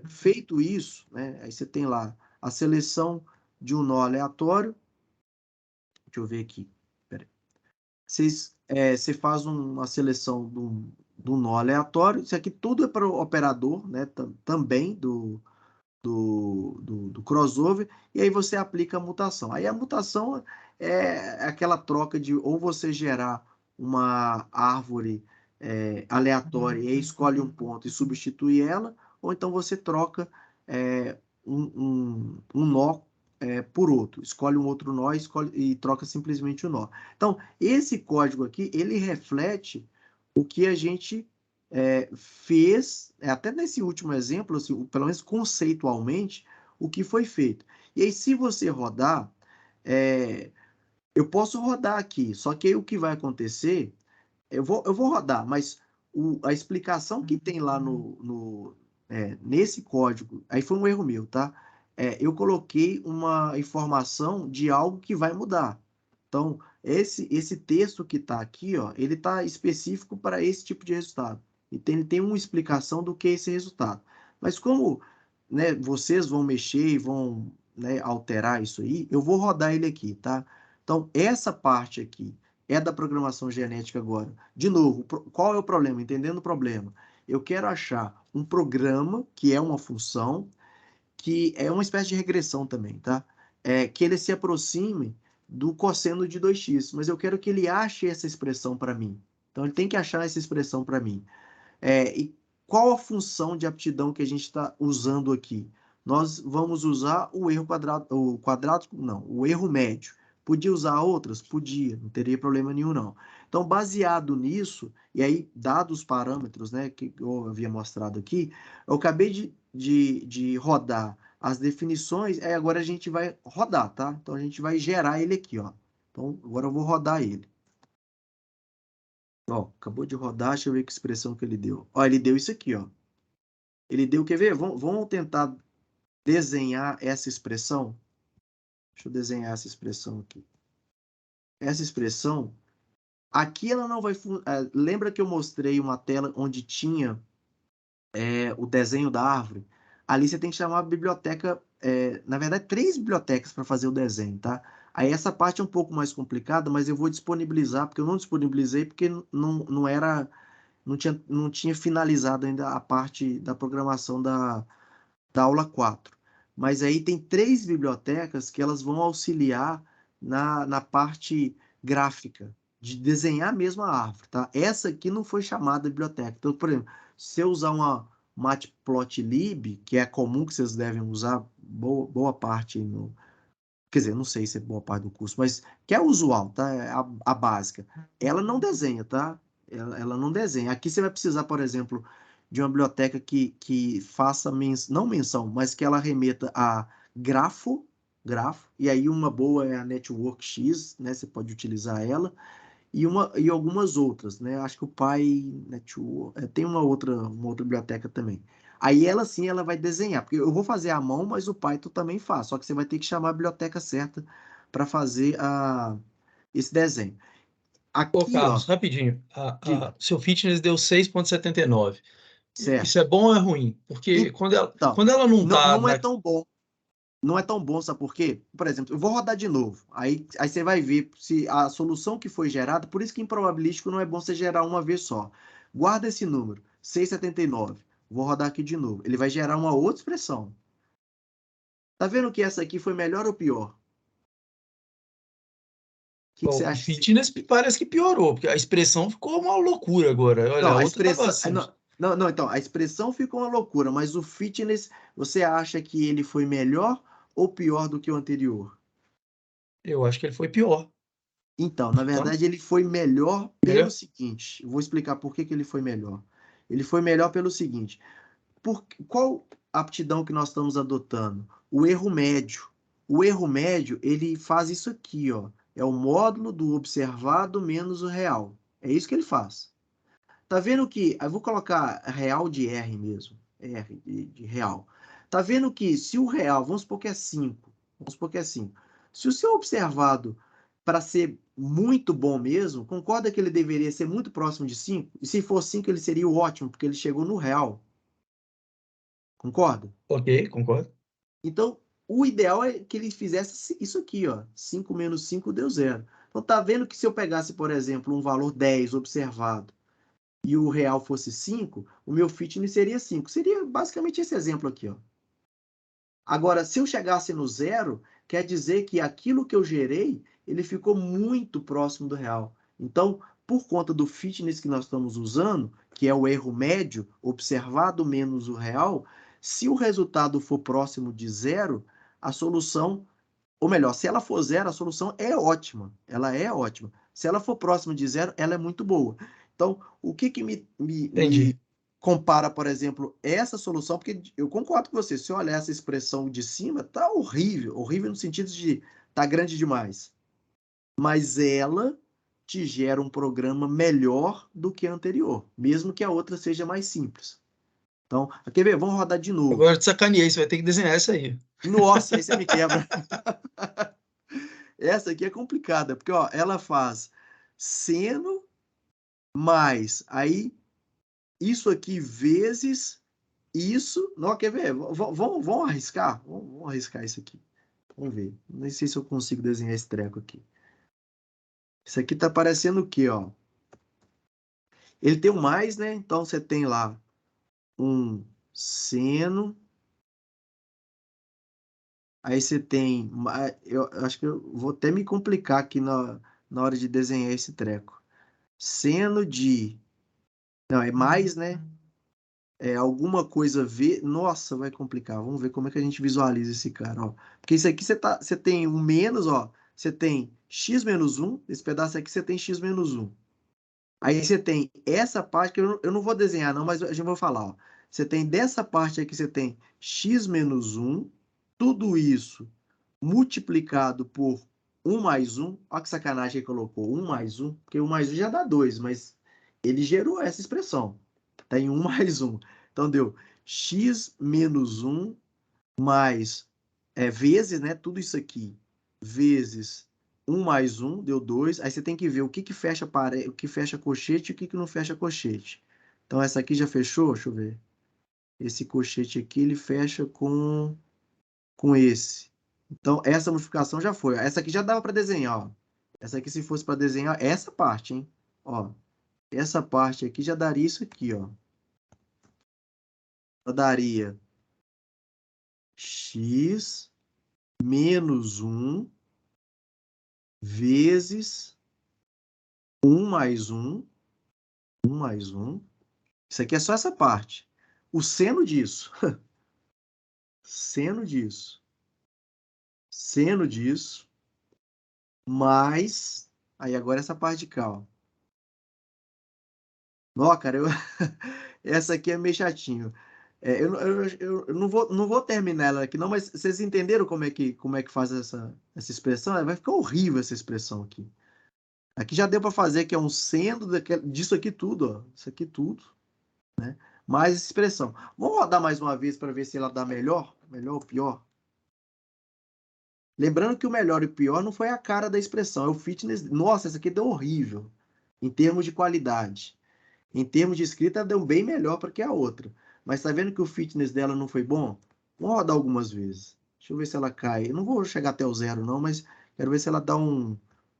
Feito isso, né? Aí você tem lá a seleção de um nó aleatório. Deixa eu ver aqui. Peraí. Você faz uma seleção de um nó aleatório. Isso aqui tudo é para o operador, né? Também do crossover, e aí você aplica a mutação. Aí a mutação é aquela troca de ou você gerar uma árvore aleatória e aí escolhe um ponto e substitui ela, ou então você troca um nó por outro. Escolhe um outro nó e troca simplesmente o nó. Então, esse código aqui, ele reflete o que a gente fez, até nesse último exemplo, assim, pelo menos conceitualmente, o que foi feito. E aí, se você rodar, eu posso rodar aqui, só que aí o que vai acontecer, eu vou rodar, mas a explicação que tem lá nesse código, aí foi um erro meu, tá? Eu coloquei uma informação de algo que vai mudar. Então, esse texto que está aqui, ó, ele está específico para esse tipo de resultado. E ele tem uma explicação do que é esse resultado. Mas como, né, vocês vão mexer e vão, né, alterar isso aí, eu vou rodar ele aqui, tá? Então, essa parte aqui é da programação genética agora. De novo, qual é o problema? Entendendo o problema. Eu quero achar um programa, que é uma função, que é uma espécie de regressão também, tá? Que ele se aproxime do cosseno de 2x, mas eu quero que ele ache essa expressão para mim. Então, ele tem que achar essa expressão para mim. E qual a função de aptidão que a gente está usando aqui? Nós vamos usar o erro quadrado, não, o erro médio. Podia usar outras? Podia, não teria problema nenhum, não. Então, baseado nisso, e aí, dados os parâmetros, né, que eu havia mostrado aqui, eu acabei de rodar as definições, agora a gente vai rodar, tá? Então, a gente vai gerar ele aqui, ó. Então, agora eu vou rodar ele. Ó, acabou de rodar, deixa eu ver que expressão que ele deu. Ó, ele deu isso aqui, ó. Ele deu, quer ver? Vamos tentar desenhar essa expressão. Deixa eu desenhar essa expressão aqui. Essa expressão, aqui ela não vai... lembra que eu mostrei uma tela onde tinha o desenho da árvore? Ali você tem que chamar a biblioteca, na verdade, 3 bibliotecas para fazer o desenho, tá? Aí essa parte é um pouco mais complicada, mas eu vou disponibilizar, porque eu não disponibilizei, porque não era... Não tinha finalizado ainda a parte da programação da aula 4. Mas aí tem 3 bibliotecas que elas vão auxiliar na parte gráfica, de desenhar mesmo a árvore, tá? Essa aqui não foi chamada biblioteca. Então, por exemplo, se eu usar uma Matplotlib, que é comum que vocês devem usar boa parte no... Quer dizer, não sei se é boa parte do curso, mas que é usual, tá? É a básica. Ela não desenha, tá? Ela não desenha. Aqui você vai precisar, por exemplo, de uma biblioteca que faça, não menção, mas que ela remeta a grafo, e aí uma boa é a NetworkX, né? Você pode utilizar ela, e algumas outras, né? Acho que o Network, tem uma outra biblioteca também. Aí ela sim, ela vai desenhar, porque eu vou fazer à mão, mas o Python também faz, só que você vai ter que chamar a biblioteca certa para fazer esse desenho. Ô, Aqui, ó, Carlos, rapidinho. diga, Seu fitness deu 6,79. Isso certo. é bom ou é ruim? Porque Então, quando ela não tá não é tão bom. Não é tão bom, sabe por quê? Por exemplo, eu vou rodar de novo. Aí você vai ver se a solução que foi gerada, por isso que em probabilístico não é bom você gerar uma vez só. Guarda esse número, 679. Vou rodar aqui de novo. Ele vai gerar uma outra expressão. Tá vendo que essa aqui foi melhor ou pior? O que você o acha? fitness parece que piorou, porque a expressão ficou uma loucura agora. Olha, Não, a a outra tava expressão. assim. Não, então, a expressão ficou uma loucura, mas o fitness, você acha que ele foi melhor ou pior do que o anterior? Eu acho que ele foi pior. Então, na Então, verdade, ele foi melhor pelo melhor. seguinte. Eu vou explicar por que ele foi melhor. Ele foi melhor pelo seguinte. Qual aptidão que nós estamos adotando? O erro médio. O erro médio, ele faz isso aqui, ó. É o módulo do observado menos o real. É isso que ele faz. Tá vendo que... Eu vou colocar real de R mesmo. R de real. Tá vendo que se o real, vamos supor que é 5. Vamos supor que é 5. Se o seu observado, para ser muito bom mesmo, concorda que ele deveria ser muito próximo de 5? E se for 5, ele seria o ótimo, porque ele chegou no real. Concorda? Ok, concordo. Então, o ideal é que ele fizesse isso aqui, ó. 5 menos 5 deu 0. Então, tá vendo que se eu pegasse, por exemplo, um valor 10 observado, e o real fosse 5, o meu fitness seria 5. Seria basicamente esse exemplo aqui, ó. Agora, se eu chegasse no 0, quer dizer que aquilo que eu gerei, ele ficou muito próximo do real. Então, por conta do fitness que nós estamos usando, que é o erro médio, observado menos o real, se o resultado for próximo de 0, a solução, ou melhor, se ela for 0, a solução é ótima. Ela é ótima. Se ela for próxima de 0, ela é muito boa. Então, o que me Entendi. compara, por exemplo, essa solução, porque eu concordo com você, se eu olhar essa expressão de cima, tá horrível, horrível no sentido de tá grande demais. Mas ela te gera um programa melhor do que a anterior, mesmo que a outra seja mais simples. Então, quer ver? Vamos rodar de novo. Agora eu te sacaneei, você vai ter que desenhar isso aí. Nossa, aí você me quebra. Essa aqui é complicada, porque ó, ela faz seno mais, aí isso aqui vezes isso. Não, quer ver? Vamos arriscar? Vamos arriscar isso aqui. Vamos ver. Nem sei se eu consigo desenhar esse treco aqui. Isso aqui tá parecendo o quê, ó? Ele tem um mais, né? Então você tem lá um seno. Aí você tem... Eu acho que eu vou até me complicar aqui na hora de desenhar esse treco. Seno de... Não, é mais, né? Alguma coisa ver. Nossa, vai complicar. Vamos ver como é que a gente visualiza esse cara, ó. Porque isso aqui você tem um menos, ó. Você tem x menos 1. Esse pedaço aqui você tem x menos 1. Aí você tem essa parte que eu não vou desenhar, não, mas a gente vai falar, ó. Você tem dessa parte aqui, você tem x menos 1. Tudo isso multiplicado por 1 mais 1. Olha que sacanagem que colocou. 1 mais 1. Porque 1 mais 1 já dá 2, mas ele gerou essa expressão. Tem 1 mais 1. Então, deu x menos 1 mais vezes, né? Tudo isso aqui. vezes 1 mais 1, deu 2. Aí você tem que ver o que fecha o que fecha colchete e o que não fecha colchete. Então, essa aqui já fechou? Deixa eu ver. Esse colchete aqui, ele fecha com esse. Então, essa multiplicação já foi. Essa aqui já dava para desenhar, ó. Essa aqui, se fosse para desenhar, essa parte, hein? Ó, essa parte aqui já daria isso aqui, ó. Já daria x menos 1 vezes 1 mais 1. 1 mais 1. Isso aqui é só essa parte. O seno disso. Seno disso. Seno disso. Mais... Aí, agora essa parte de cá, ó. Ó, cara, essa aqui é meio chatinho. Eu não vou terminar ela aqui, não, mas vocês entenderam como é que faz essa expressão? Vai ficar horrível essa expressão aqui. Aqui já deu para fazer, que é um seno disso aqui tudo, ó. Isso aqui tudo, né? Mais essa expressão. Vamos rodar mais uma vez para ver se ela dá melhor ou pior. Lembrando que o melhor e o pior não foi a cara da expressão, é o fitness. Nossa, essa aqui deu horrível em termos de qualidade. Em termos de escrita, ela deu bem melhor para que a outra. Mas tá vendo que o fitness dela não foi bom? Vamos rodar algumas vezes. Deixa eu ver se ela cai. Eu não vou chegar até o 0, não, mas quero ver se ela dá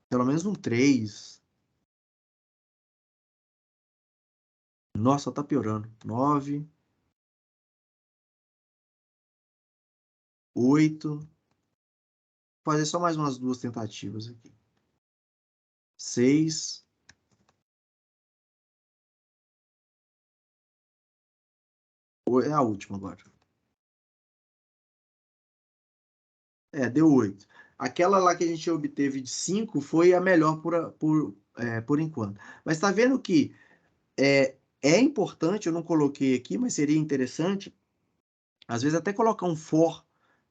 pelo menos um 3. Nossa, tá piorando. 9, 8. Vou fazer só mais umas 2 tentativas aqui. 6. É a última agora. Deu 8. Aquela lá que a gente obteve de 5 foi a melhor por enquanto. Mas tá vendo que é importante, eu não coloquei aqui, mas seria interessante, às vezes até colocar um for,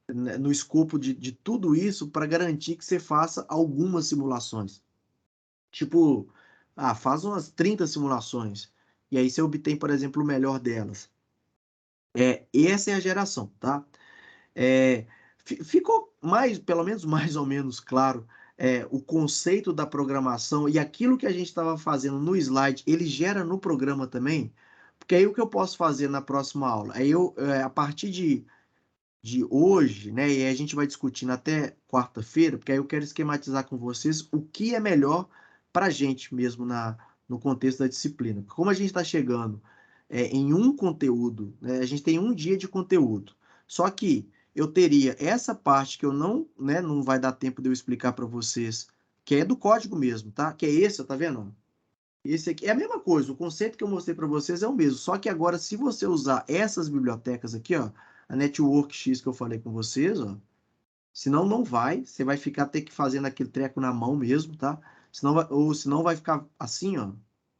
né, no escopo de tudo isso para garantir que você faça algumas simulações. Tipo, faz umas 30 simulações. E aí você obtém, por exemplo, o melhor delas. Essa é a geração, tá? Ficou pelo menos mais ou menos claro, o conceito da programação e aquilo que a gente estava fazendo no slide, ele gera no programa também, porque aí o que eu posso fazer na próxima aula? Aí a partir de hoje, né, e a gente vai discutindo até quarta-feira, porque aí eu quero esquematizar com vocês o que é melhor para a gente mesmo no contexto da disciplina. Como a gente está chegando em um conteúdo, né, a gente tem um dia de conteúdo, só que eu teria essa parte que eu não vai dar tempo de eu explicar para vocês, que é do código mesmo, tá? Que é esse, tá vendo? Esse aqui é a mesma coisa, o conceito que eu mostrei para vocês é o mesmo, só que agora se você usar essas bibliotecas aqui, ó, a Network X que eu falei com vocês, ó, senão não vai, você vai ter que fazendo aquele treco na mão mesmo, tá? Senão vai ficar assim, ó,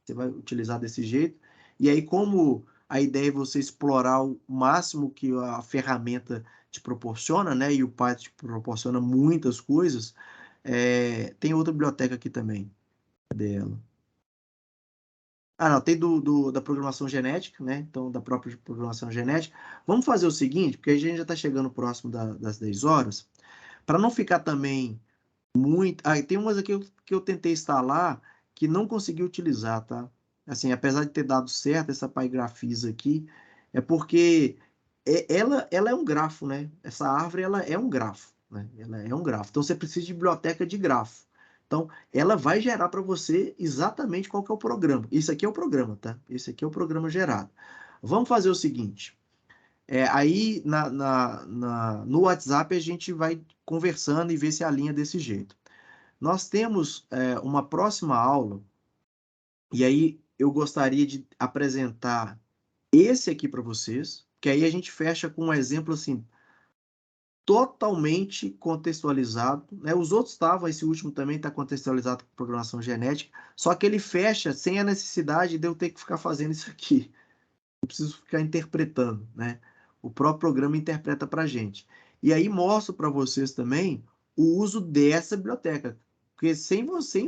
você vai utilizar desse jeito, e aí como a ideia é você explorar o máximo que a ferramenta te proporciona, né, e o Python te proporciona muitas coisas, tem outra biblioteca aqui também, cadê ela? Não, tem da programação genética, né? Então, da própria programação genética. Vamos fazer o seguinte, porque a gente já está chegando próximo das 10 horas, para não ficar também muito... tem umas aqui que eu tentei instalar que não consegui utilizar, tá? Assim, apesar de ter dado certo essa PyGraphis aqui, é porque ela é um grafo, né? Essa árvore, ela é um grafo, né? Ela é um grafo. Então, você precisa de biblioteca de grafo. Então, ela vai gerar para você exatamente qual que é o programa. Isso aqui é o programa, tá? Esse aqui é o programa gerado. Vamos fazer o seguinte. Aí, no WhatsApp, a gente vai conversando e ver se alinha desse jeito. Nós temos uma próxima aula, e aí eu gostaria de apresentar esse aqui para vocês, que aí a gente fecha com um exemplo assim, totalmente contextualizado, né? Os outros estavam, esse último também está contextualizado com programação genética, só que ele fecha sem a necessidade de eu ter que ficar fazendo isso aqui. Eu preciso ficar interpretando, né? O próprio programa interpreta para a gente. E aí mostro para vocês também o uso dessa biblioteca, porque sem você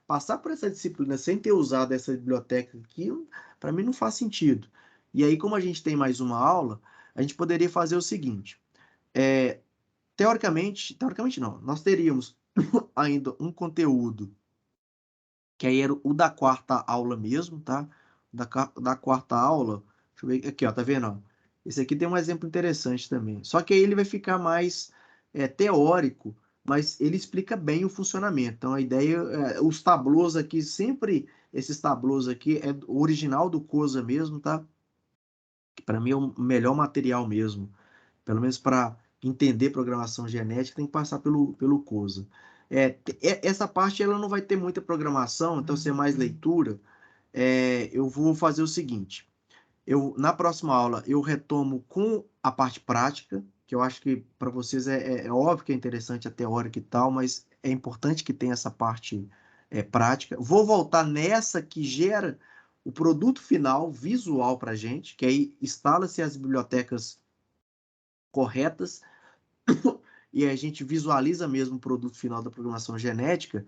passar por essa disciplina sem ter usado essa biblioteca aqui, para mim não faz sentido. E aí, como a gente tem mais uma aula, a gente poderia fazer o seguinte: teoricamente não, nós teríamos ainda um conteúdo que aí era o da quarta aula mesmo, tá? Da quarta aula, deixa eu ver aqui, ó, tá vendo? Ó? Esse aqui tem um exemplo interessante também. Só que aí ele vai ficar mais teórico, mas ele explica bem o funcionamento. Então a ideia, os tablôs aqui, sempre esses tablôs aqui é o original do Cosa mesmo, tá? Que para mim é o melhor material mesmo. Pelo menos para entender programação genética, tem que passar pelo Cosa. Essa parte ela não vai ter muita programação, então se é mais leitura, eu vou fazer o seguinte. Na próxima aula eu retomo com a parte prática, que eu acho que para vocês é óbvio que é interessante a teórica e tal, mas é importante que tenha essa parte prática. Vou voltar nessa que gera o produto final visual para a gente, que aí instala-se as bibliotecas corretas e a gente visualiza mesmo o produto final da programação genética.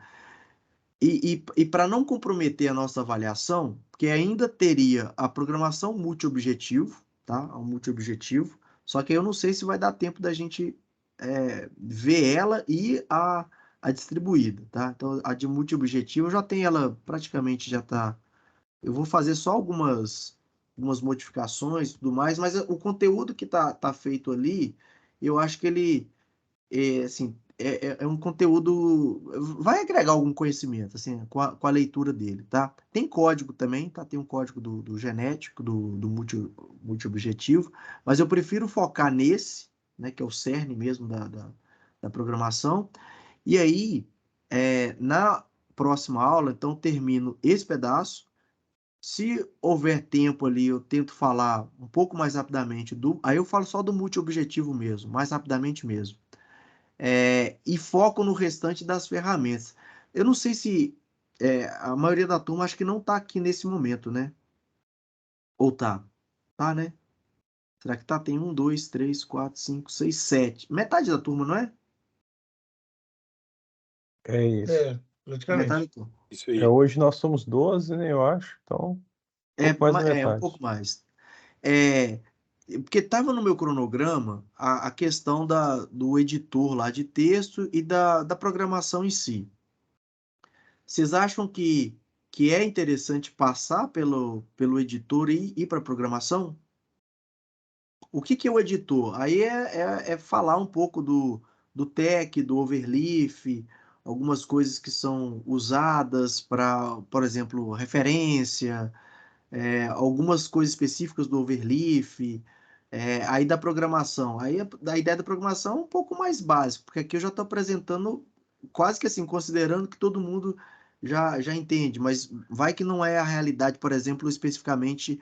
E para não comprometer a nossa avaliação, porque ainda teria a programação multiobjetivo, tá? O multiobjetivo, só que eu não sei se vai dar tempo da gente ver ela e a distribuída, tá? Então, a de multiobjetivo eu já tenho ela praticamente já tá. Eu vou fazer só algumas modificações e tudo mais, mas o conteúdo que tá feito ali, eu acho que ele assim, é um conteúdo, vai agregar algum conhecimento, assim, com a leitura dele, tá? Tem código também, tá? Tem um código do genético, do multi-objetivo, mas eu prefiro focar nesse, né, que é o cerne mesmo da programação, e aí, na próxima aula, então, termino esse pedaço. Se houver tempo ali, eu tento falar um pouco mais rapidamente aí eu falo só do multi-objetivo mesmo, mais rapidamente mesmo. E foco no restante das ferramentas. Eu não sei se a maioria da turma acho que não está aqui nesse momento, né? Ou tá? Tá, né? Será que tá? Tem 1, 2, 3, 4, 5, 6, 7. Metade da turma, não é? É isso. Metade da Praticamente. turma. Isso aí. Hoje nós somos 12, né, eu acho. Então, um pouco mais da Um metade. pouco mais. Porque estava no meu cronograma a questão do editor lá de texto e da programação em si. Vocês acham que é interessante passar pelo editor e ir para a programação? O que é o editor? Aí é falar um pouco do tech, do overleaf, algumas coisas que são usadas para, por exemplo, referência, algumas coisas específicas do overleaf, aí da programação. Aí a ideia da programação é um pouco mais básica, porque aqui eu já estou apresentando quase que assim, considerando que todo mundo já entende, mas vai que não é a realidade, por exemplo, especificamente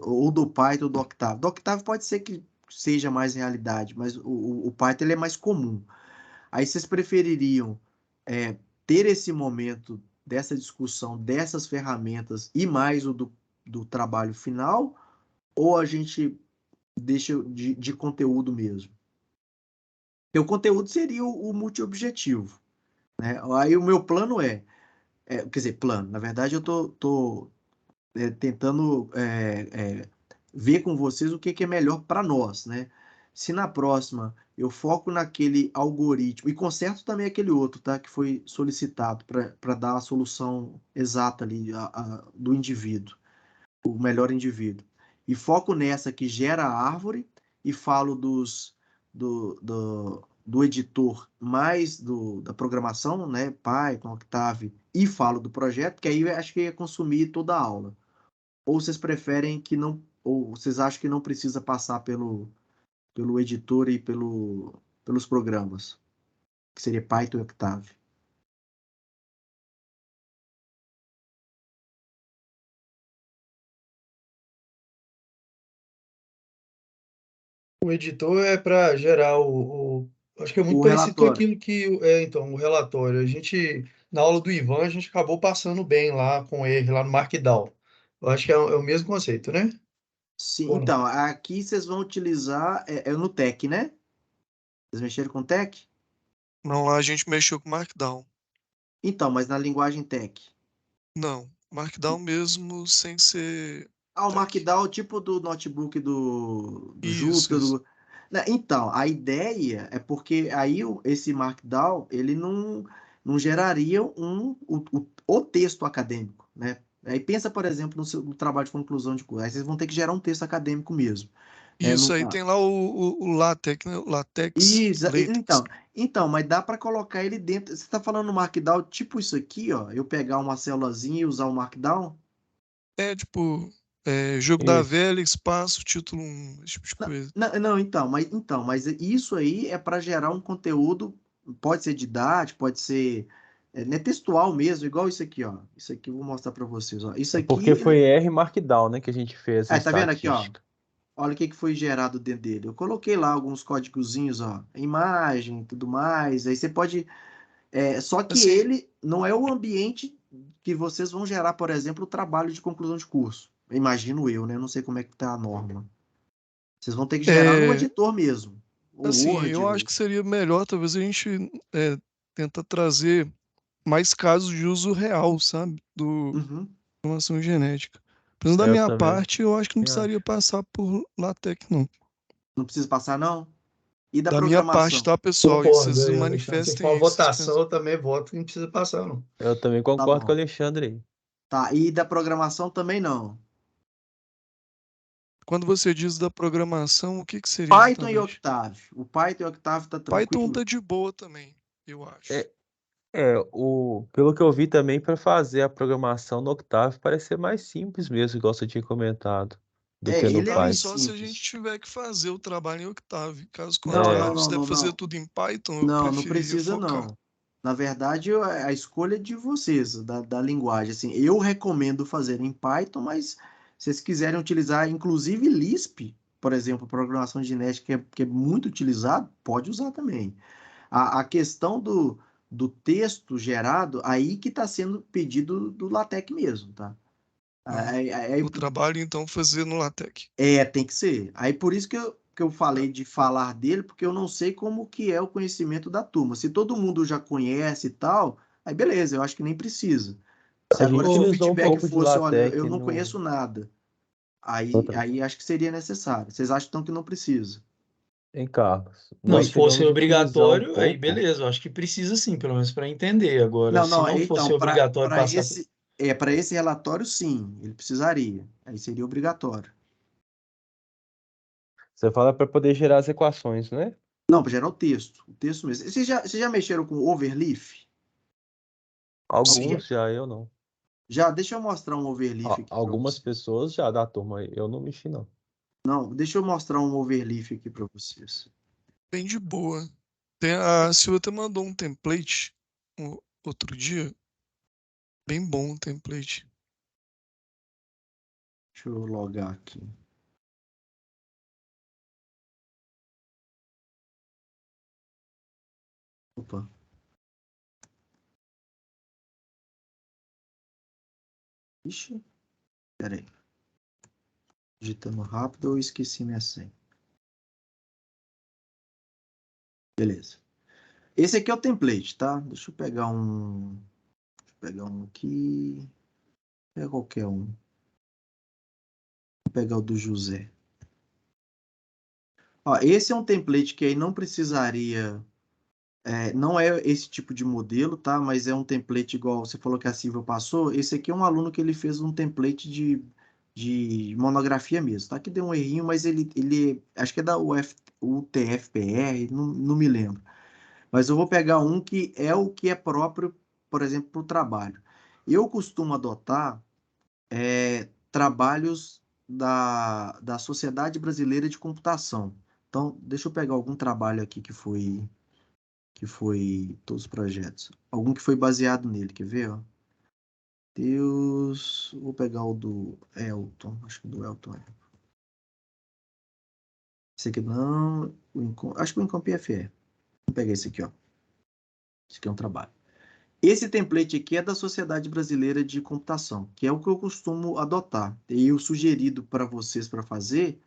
ou do Python ou do Octave. Do Octave pode ser que seja mais realidade, mas o Python ele é mais comum. Aí vocês prefeririam ter esse momento dessa discussão, dessas ferramentas e mais o do trabalho final, ou a gente deixa de conteúdo mesmo? Porque o conteúdo seria o multiobjetivo, né? Aí o meu plano quer dizer, plano, na verdade eu tô tentando ver com vocês o que é melhor para nós, né? Se na próxima eu foco naquele algoritmo e conserto também aquele outro, tá? Que foi solicitado para dar a solução exata ali do indivíduo, o melhor indivíduo. E foco nessa que gera a árvore e falo do editor mais da programação, né? Python, Octave, e falo do projeto, que aí eu acho que ia consumir toda a aula. Ou vocês preferem que não, ou vocês acham que não precisa passar pelo editor e pelos programas, que seria Python e Octave? O editor é para gerar acho que é muito O parecido com relatório. aquilo que então, o relatório. A gente, na aula do Ivan, a gente acabou passando bem lá com ele, lá no Markdown. Eu acho que é o mesmo conceito, né? Sim, Ou não? então, aqui vocês vão utilizar, no Tech, né? Vocês mexeram com Tech? Não, lá a gente mexeu com Markdown. Então, mas na linguagem Tech. Não, Markdown mesmo sem ser O tech. Markdown é o tipo do notebook do Isso, Jupyter. isso. Então, a ideia é porque aí esse Markdown, ele não geraria o texto acadêmico, né? Aí pensa, por exemplo, no trabalho de conclusão de curso. Aí vocês vão ter que gerar um texto acadêmico mesmo, né? Isso aí tem lá o LaTeX, né? O LaTeX, Então, LaTeX. mas dá para colocar ele dentro. Você está falando no Markdown, tipo isso aqui, ó. Eu pegar uma célulazinha e usar o Markdown? É tipo, jogo da Isso. velha, espaço, título 1, esse tipo de coisa. Não, mas isso aí é para gerar um conteúdo, pode ser didático, pode ser né, textual mesmo, igual isso aqui, ó. Isso aqui eu vou mostrar para vocês, ó. Isso É porque aqui, foi R Markdown, né, que a gente fez a tá vendo aqui, ó? estatística. Olha o que foi gerado dentro dele. Eu coloquei lá alguns códigozinhos, ó, imagem, e tudo mais. Aí você pode, só que Assim, ele não é o ambiente que vocês vão gerar, por exemplo, o trabalho de conclusão de curso. Imagino eu, né? Não sei como é que tá a norma. Vocês vão ter que gerar no é, editor mesmo. O assim, Word, eu acho que seria melhor, talvez, a gente tentar trazer mais casos de uso real, sabe? Do Uhum. informação genética. Pelo menos da Eu minha também parte, eu acho que não precisaria acho. passar por LaTeX, não. Não precisa passar, não? E da Da minha parte, programação? tá, pessoal? E Concordo vocês aí, Alexandre. Se for manifestem uma aí, se vocês votação, pensam. eu também voto que não precisa passar, não. Eu também Tá concordo com o bom. Alexandre aí. Tá, e da programação também não. Quando você diz da programação, o que que seria Python e exatamente? Octave. O Python e Octave tá Python tranquilo? tá de boa também, eu acho. É, pelo que eu vi também, para fazer a programação no Octave parece ser mais simples mesmo, igual você tinha comentado, do que no Ele é Octave bem Python. só se a gente simples. tiver que fazer o trabalho em Octave. Caso Não, É, não, contrário, se não, der não, pra fazer não. tudo em Python, eu Não, não preferiria precisa focar. não. Na verdade, a escolha é de vocês, da linguagem. Assim, eu recomendo fazer em Python, mas se vocês quiserem utilizar, inclusive Lisp, por exemplo, programação genética, que é muito utilizado, pode usar também. A questão do texto gerado, aí que está sendo pedido do LaTeX mesmo, tá? Ah, Aí, o trabalho, então, fazer no LaTeX. tem que ser. Aí por isso que eu Tá. falei de falar dele, porque eu não sei como que é o conhecimento da turma. Se todo mundo já conhece e tal, aí beleza, eu acho que nem precisa. Se a gente agora se o Ô, utilizou um feedback pouco de fosse, olha, eu LaTeX não no, conheço nada, no aí acho que seria necessário. Vocês acham então que não precisa? em Carlos. não, Nós se fosse chegamos a utilizar um obrigatório, aí pouco. beleza, eu acho que precisa sim, pelo menos para entender. Agora, Não, se não, não fosse então, obrigatório passar. para esse relatório, sim, ele precisaria. Aí seria obrigatório. Você fala para poder gerar as equações, né? Não, para gerar o texto mesmo. Vocês já mexeram com overleaf? Algum? Sim, Alguns já, eu não. Já, deixa eu mostrar um overleaf aqui para Algumas vocês. pessoas já da turma, eu não mexi, não. Não, deixa eu mostrar um overleaf aqui para vocês. bem de boa. A Silvia até mandou um template outro dia. Bem bom o template. Deixa eu logar aqui. Opa. Ixi, peraí. Digitando rápido, eu esqueci minha senha. Beleza. Esse aqui é o template, tá? Deixa eu pegar um. Deixa eu pegar um aqui. Pega qualquer um. Vou pegar o do José. Ó, esse é um template que aí não precisaria. Não é esse tipo de modelo, tá? Mas é um template igual você falou que a Silvia passou. Esse aqui é um aluno que ele fez um template de monografia mesmo, tá? Que deu um errinho, mas ele acho que é da UTFPR, não me lembro. Mas eu vou pegar um que é o que é próprio, por exemplo, para o trabalho. Eu costumo adotar trabalhos da Sociedade Brasileira de Computação. Então, deixa eu pegar algum trabalho aqui que foi todos os projetos. Algum que foi baseado nele, quer ver? Ó? Deus, vou pegar o do Elton, acho que do Elton é. Esse aqui não, acho que o Incom PFE. Vou pegar esse aqui, ó. Esse aqui é um trabalho. Esse template aqui é da Sociedade Brasileira de Computação, que é o que eu costumo adotar. E o sugerido para vocês para fazer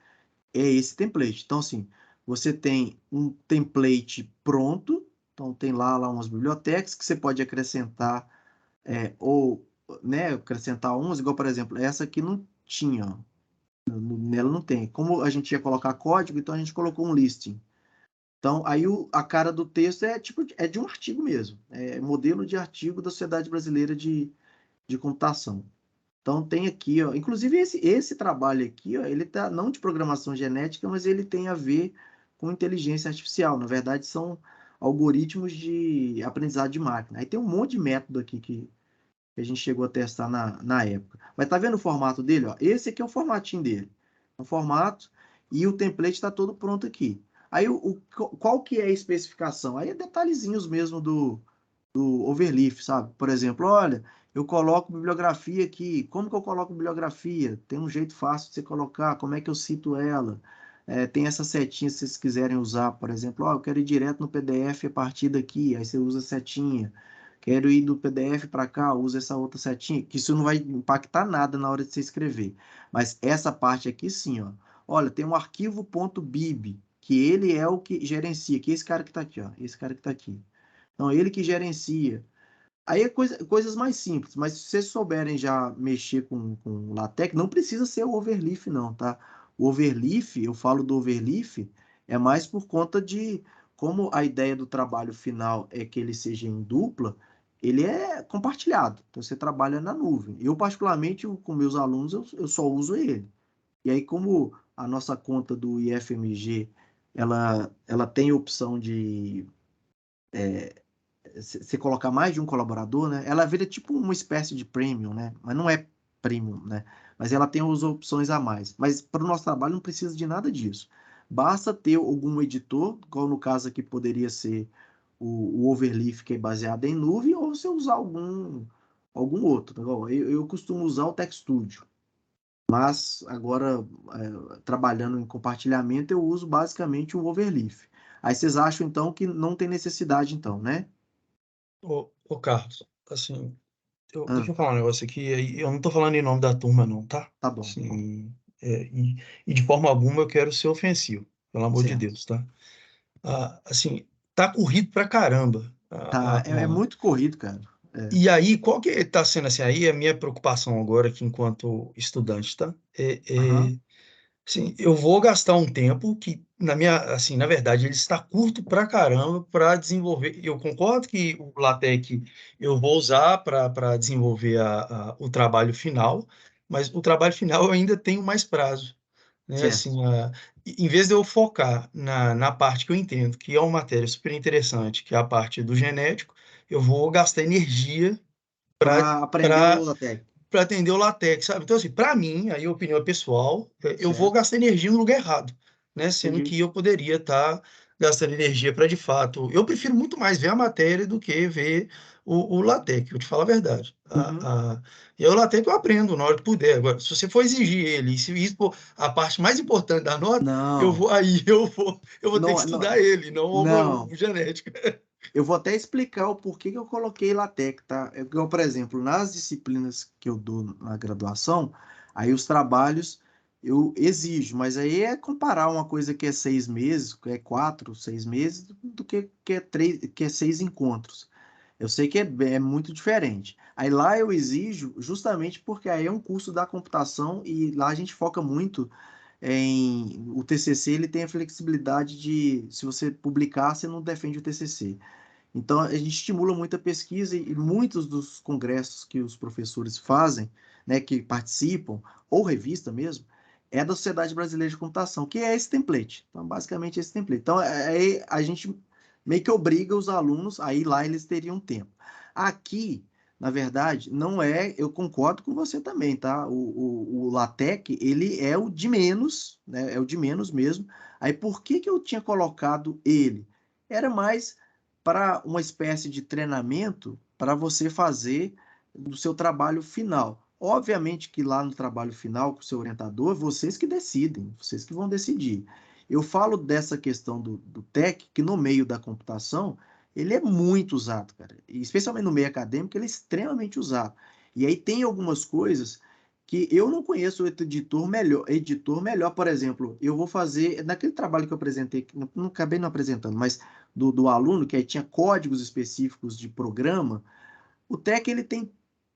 é esse template. Então, assim, você tem um template pronto, então tem lá umas bibliotecas que você pode acrescentar, ou né, acrescentar umas, igual, por exemplo, essa aqui não tinha. Nela não tem. Como a gente ia colocar código, então a gente colocou um listing. Então, aí a cara do texto é tipo é de um artigo mesmo. É modelo de artigo da Sociedade Brasileira de Computação. Então tem aqui, ó, inclusive esse trabalho aqui, ó, ele tá não de programação genética, mas ele tem a ver com inteligência artificial. Na verdade, são algoritmos de aprendizado de máquina. Aí tem um monte de método aqui que a gente chegou a testar na época. Mas tá vendo o formato dele? Ó? Esse aqui é o formatinho dele. É um formato e o template está todo pronto aqui. Aí qual que é a especificação? Aí é detalhezinhos mesmo do overleaf, sabe? Por exemplo, olha, eu coloco bibliografia aqui. Como que eu coloco bibliografia? Tem um jeito fácil de você colocar. Como é que eu cito ela? Tem essa setinha se vocês quiserem usar, por exemplo, eu quero ir direto no PDF a partir daqui, aí você usa a setinha. Quero ir do PDF para cá, usa essa outra setinha, que isso não vai impactar nada na hora de você escrever. Mas essa parte aqui sim, ó. Olha, tem um arquivo .bib, que ele é o que gerencia, que é esse cara que está aqui, ó. Esse cara que está aqui. Então, ele que gerencia. Aí é coisas mais simples, mas se vocês souberem já mexer com LaTeX, não precisa ser o overleaf, não, tá? O overleaf, eu falo do overleaf, é mais por conta de como a ideia do trabalho final é que ele seja em dupla, ele é compartilhado. Então você trabalha na nuvem. Eu, particularmente, com meus alunos, eu só uso ele. E aí, como a nossa conta do IFMG, ela tem a opção de você colocar mais de um colaborador, né? Ela vira tipo uma espécie de premium, né? Mas não é premium, né? Mas ela tem as opções a mais. Mas para o nosso trabalho não precisa de nada disso. Basta ter algum editor, igual no caso aqui poderia ser o Overleaf, que é baseado em nuvem, ou você usar algum outro. Tá bom? Eu costumo usar o TechStudio. Mas agora, trabalhando em compartilhamento, eu uso basicamente o Overleaf. Aí vocês acham, então, que não tem necessidade, então, né? Ô, Carlos, assim, Ah, deixa eu falar um negócio aqui, aí eu não tô falando em nome da turma, não, tá? tá bom. Assim, e de forma alguma eu quero ser ofensivo, pelo amor de Certo. Deus, tá? Assim, tá corrido pra caramba. Tá, é muito corrido, cara. É. E aí, qual que está sendo assim? Aí a minha preocupação agora, aqui enquanto estudante, tá? Aham, Assim, eu vou gastar um tempo que, assim, na verdade, ele está curto pra caramba para desenvolver. Eu concordo que o LaTeX eu vou usar para desenvolver o trabalho final, mas o trabalho final eu ainda tenho mais prazo, né? certo. Assim, em vez de eu focar na parte que eu entendo, que é uma matéria super interessante, que é a parte do genético, eu vou gastar energia Para aprender o para LaTeX. atender o LaTeX, sabe? Então, assim, para mim, aí a opinião é pessoal, eu vou Certo. gastar energia no lugar errado, né? Sendo Entendi. que eu poderia estar gastando energia para, de fato, eu prefiro muito mais ver a matéria do que ver o LaTeX, eu te falo a verdade. Uhum. E o LaTeX eu aprendo na hora que puder. Agora, se você for exigir ele, e se isso for a parte mais importante da nota, Não, eu vou ter que não, não, estudar ele, não o não. genético. Eu vou até explicar o porquê que eu coloquei LaTeX, tá? Por exemplo, nas disciplinas que eu dou na graduação, aí os trabalhos eu exijo, mas aí é comparar uma coisa que é 6 meses, que é 4, 6 meses, do que é 6 encontros. Eu sei que é muito diferente. Aí lá eu exijo justamente porque aí é um curso da computação e lá a gente foca muito em... O TCC ele tem a flexibilidade de, se você publicar, você não defende o TCC. Então a gente estimula muita pesquisa e muitos dos congressos que os professores fazem, né, que participam, ou revista mesmo, é da Sociedade Brasileira de Computação, que é esse template. Então, basicamente esse template. Então, aí a gente meio que obriga os alunos, aí lá eles teriam tempo. Aqui, na verdade, não é, eu concordo com você também, tá? O LaTeX, ele é o de menos, né? É o de menos mesmo. Aí por que que eu tinha colocado ele? Era mais para uma espécie de treinamento para você fazer o seu trabalho final. Obviamente que lá no trabalho final com o seu orientador, vocês que decidem, vocês que vão decidir. Eu falo dessa questão do TEC, que no meio da computação, ele é muito usado, cara. E especialmente no meio acadêmico, ele é extremamente usado. E aí tem algumas coisas que eu não conheço o editor melhor, por exemplo, eu vou fazer, naquele trabalho que eu apresentei, não acabei não apresentando, mas do aluno, que aí tinha códigos específicos de programa, o TEC ele tem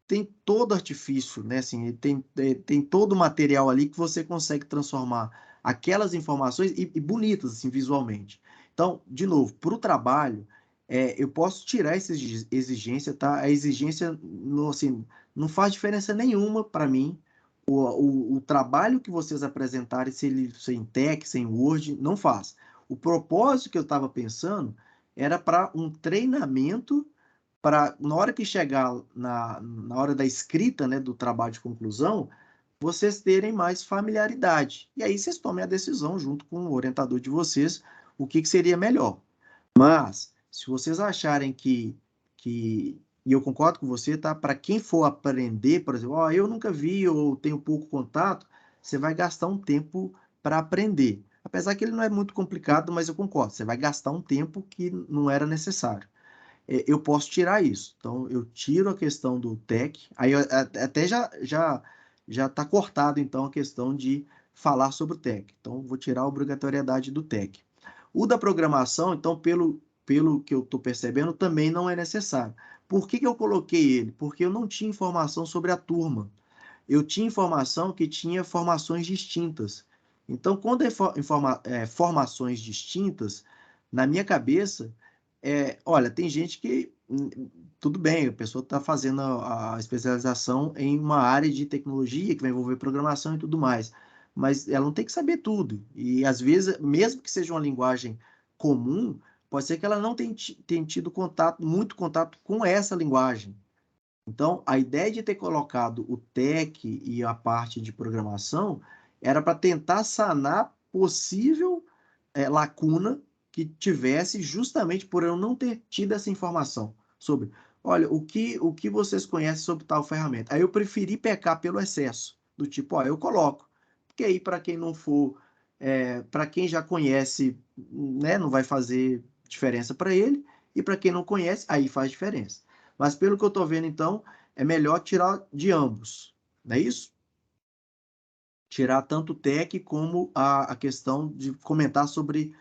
tem todo artifício, né? Assim, tem todo o material ali que você consegue transformar aquelas informações e bonitas, assim, visualmente. Então, de novo, para o trabalho, eu posso tirar essa exigência, tá? A exigência, não, assim, não faz diferença nenhuma para mim. O trabalho que vocês apresentarem, se ele sem Tech, sem Word, não faz. O propósito que eu estava pensando era para um treinamento para, na hora que chegar na hora da escrita, né, do trabalho de conclusão, vocês terem mais familiaridade. E aí vocês tomem a decisão junto com o orientador de vocês, o que seria melhor. Mas, se vocês acharem e eu concordo com você, tá? Para quem for aprender, por exemplo, eu nunca vi ou tenho pouco contato, você vai gastar um tempo para aprender. Apesar que ele não é muito complicado, mas eu concordo, você vai gastar um tempo que não era necessário. Eu posso tirar isso. Então, eu tiro a questão do tech, aí até já está cortado, então, a questão de falar sobre o tech. Então, vou tirar a obrigatoriedade do tech. O da programação, então, pelo que eu estou percebendo, também não é necessário. Por que eu coloquei ele? Porque eu não tinha informação sobre a turma. Eu tinha informação que tinha formações distintas. Então, quando formações distintas, na minha cabeça, olha, tem gente que, tudo bem, a pessoa está fazendo a especialização em uma área de tecnologia que vai envolver programação e tudo mais, mas ela não tem que saber tudo. E, às vezes, mesmo que seja uma linguagem comum, pode ser que ela não tenha tido muito contato com essa linguagem. Então, a ideia de ter colocado o tech e a parte de programação era para tentar sanar possível lacuna que tivesse justamente por eu não ter tido essa informação sobre, olha, o que vocês conhecem sobre tal ferramenta. Aí eu preferi pecar pelo excesso, do tipo, eu coloco. Porque aí, para quem não for, para quem já conhece, né, não vai fazer diferença para ele, e para quem não conhece, aí faz diferença. Mas pelo que eu estou vendo, então, é melhor tirar de ambos, não é isso? Tirar tanto o tech como a questão de comentar sobre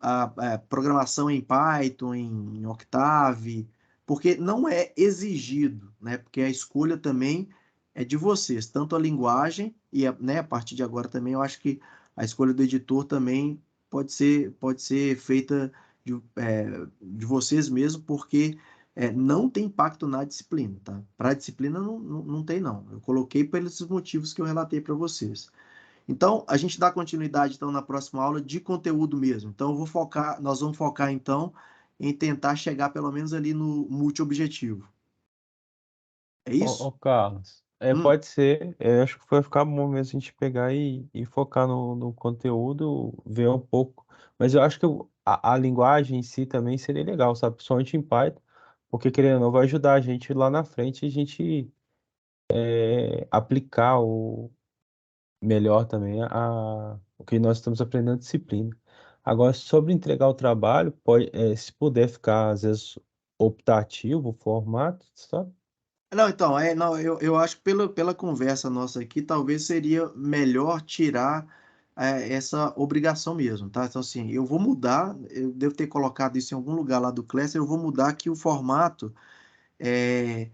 a programação em Python, em Octave, porque não é exigido, né? Porque a escolha também é de vocês, tanto a linguagem e né, a partir de agora também eu acho que a escolha do editor também pode ser feita de vocês mesmo, porque não tem impacto na disciplina, tá? Para a disciplina não tem, não. Eu coloquei pelos motivos que eu relatei para vocês. Então, a gente dá continuidade então na próxima aula de conteúdo mesmo. Então, nós vamos focar então em tentar chegar pelo menos ali no multi-objetivo. É Ô, isso? Carlos, Hum, pode ser. Acho que vai ficar bom mesmo a gente pegar e focar no conteúdo, ver um pouco. Mas eu acho que a linguagem em si também seria legal, sabe? Principalmente em Python, porque querendo ou não, vai ajudar a gente lá na frente, a gente aplicar melhor também o que nós estamos aprendendo na disciplina. Agora, sobre entregar o trabalho, se puder ficar, às vezes, optativo o formato, sabe? Não, então, não, eu acho que pela conversa nossa aqui, talvez seria melhor tirar essa obrigação mesmo, tá? Então, assim, eu vou mudar, eu devo ter colocado isso em algum lugar lá do Class, eu vou mudar que o formato é,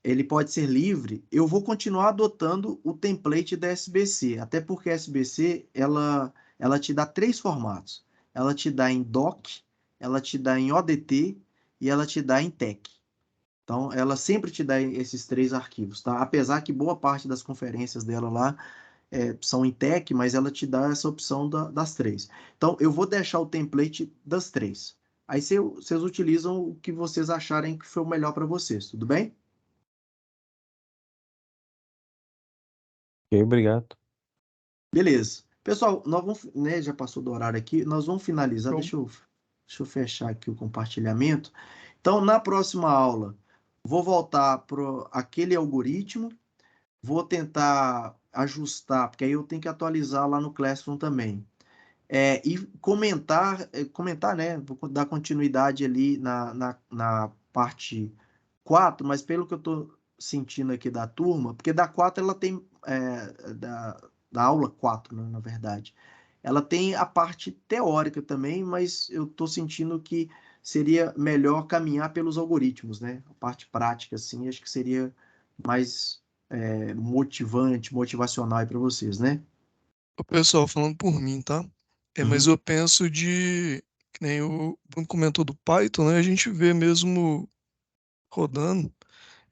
ele pode ser livre, eu vou continuar adotando o template da SBC, até porque a SBC, ela te dá 3 formatos. Ela te dá em doc, ela te dá em ODT e ela te dá em TEC. Então, ela sempre te dá esses 3 arquivos, tá? Apesar que boa parte das conferências dela lá são em TEC, mas ela te dá essa opção das 3. Então, eu vou deixar o template das 3. Aí vocês utilizam o que vocês acharem que foi o melhor para vocês, tudo bem? Ok, obrigado. Beleza. Pessoal, nós vamos, né, já passou do horário aqui, nós vamos finalizar. Show. Deixa eu fechar aqui o compartilhamento. Então, na próxima aula, vou voltar para aquele algoritmo, vou tentar ajustar, porque aí eu tenho que atualizar lá no Classroom também. E comentar, né? Vou dar continuidade ali na parte 4, mas pelo que eu estou sentindo aqui da turma, porque da 4 ela tem, da aula 4, né, na verdade, ela tem a parte teórica também, mas eu estou sentindo que seria melhor caminhar pelos algoritmos, né? A parte prática, assim, acho que seria mais motivante, motivacional aí para vocês, né? O pessoal falando por mim, tá? Mas Uhum, eu penso que nem o Bruno comentou do Python, né? A gente vê mesmo rodando.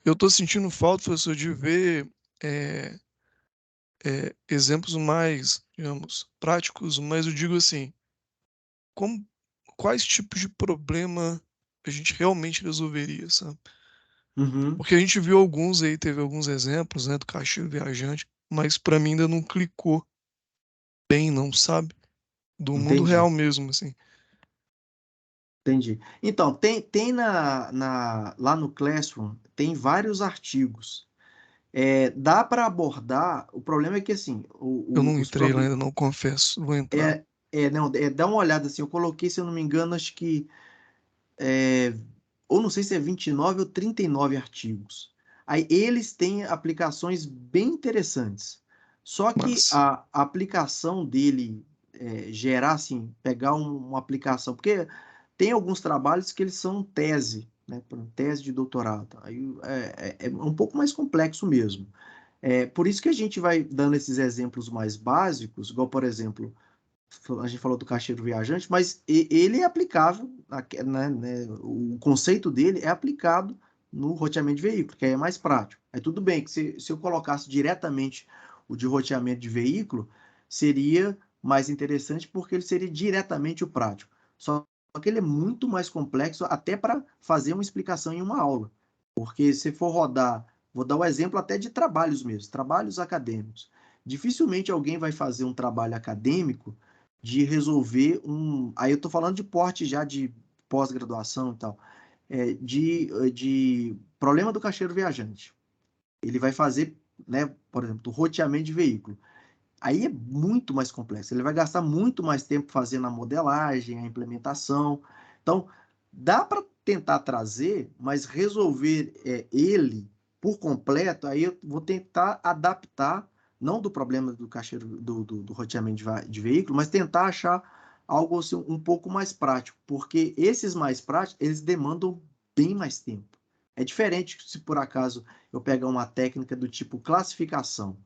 Eu tô sentindo falta, professor, de ver é, exemplos mais, digamos, práticos, mas eu digo assim, como, quais tipos de problema a gente realmente resolveria, sabe? uhum, Porque a gente viu alguns aí, teve alguns exemplos, né, do cachorro viajante, mas pra mim ainda não clicou bem, não, sabe? Do mundo entendi. real mesmo, assim. Entendi. Então, tem lá no Classroom, tem vários artigos. Dá para abordar, o problema é que, assim, Eu não os entrei lá problemas... ainda, não, confesso. Vou entrar. Não, dá uma olhada, assim, eu coloquei, se eu não me engano, acho que, é, ou não sei se é 29 ou 39 artigos. Aí eles têm aplicações bem interessantes. Só que Mas, a aplicação dele, gerar, assim, pegar uma aplicação, porque tem alguns trabalhos que eles são tese, né, tese de doutorado. Aí é um pouco mais complexo mesmo. Por isso que a gente vai dando esses exemplos mais básicos, igual, por exemplo, a gente falou do caixeiro viajante, mas ele é aplicável, né, o conceito dele é aplicado no roteamento de veículo, que aí é mais prático. Aí tudo bem que se eu colocasse diretamente o de roteamento de veículo, seria mais interessante porque ele seria diretamente o prático. Só que ele é muito mais complexo até para fazer uma explicação em uma aula. Porque se for rodar, vou dar o exemplo até de trabalhos mesmo, trabalhos acadêmicos. Dificilmente alguém vai fazer um trabalho acadêmico de resolver um. Aí eu estou falando de porte já de pós-graduação e tal, de problema do caixeiro viajante. Ele vai fazer, né, por exemplo, do roteamento de veículo. Aí é muito mais complexo. Ele vai gastar muito mais tempo fazendo a modelagem, a implementação. Então, dá para tentar trazer, mas resolver ele por completo, aí eu vou tentar adaptar, não do problema do caixeiro, do roteamento de veículo, mas tentar achar algo assim, um pouco mais prático, porque esses mais práticos, eles demandam bem mais tempo. É diferente se por acaso eu pegar uma técnica do tipo classificação.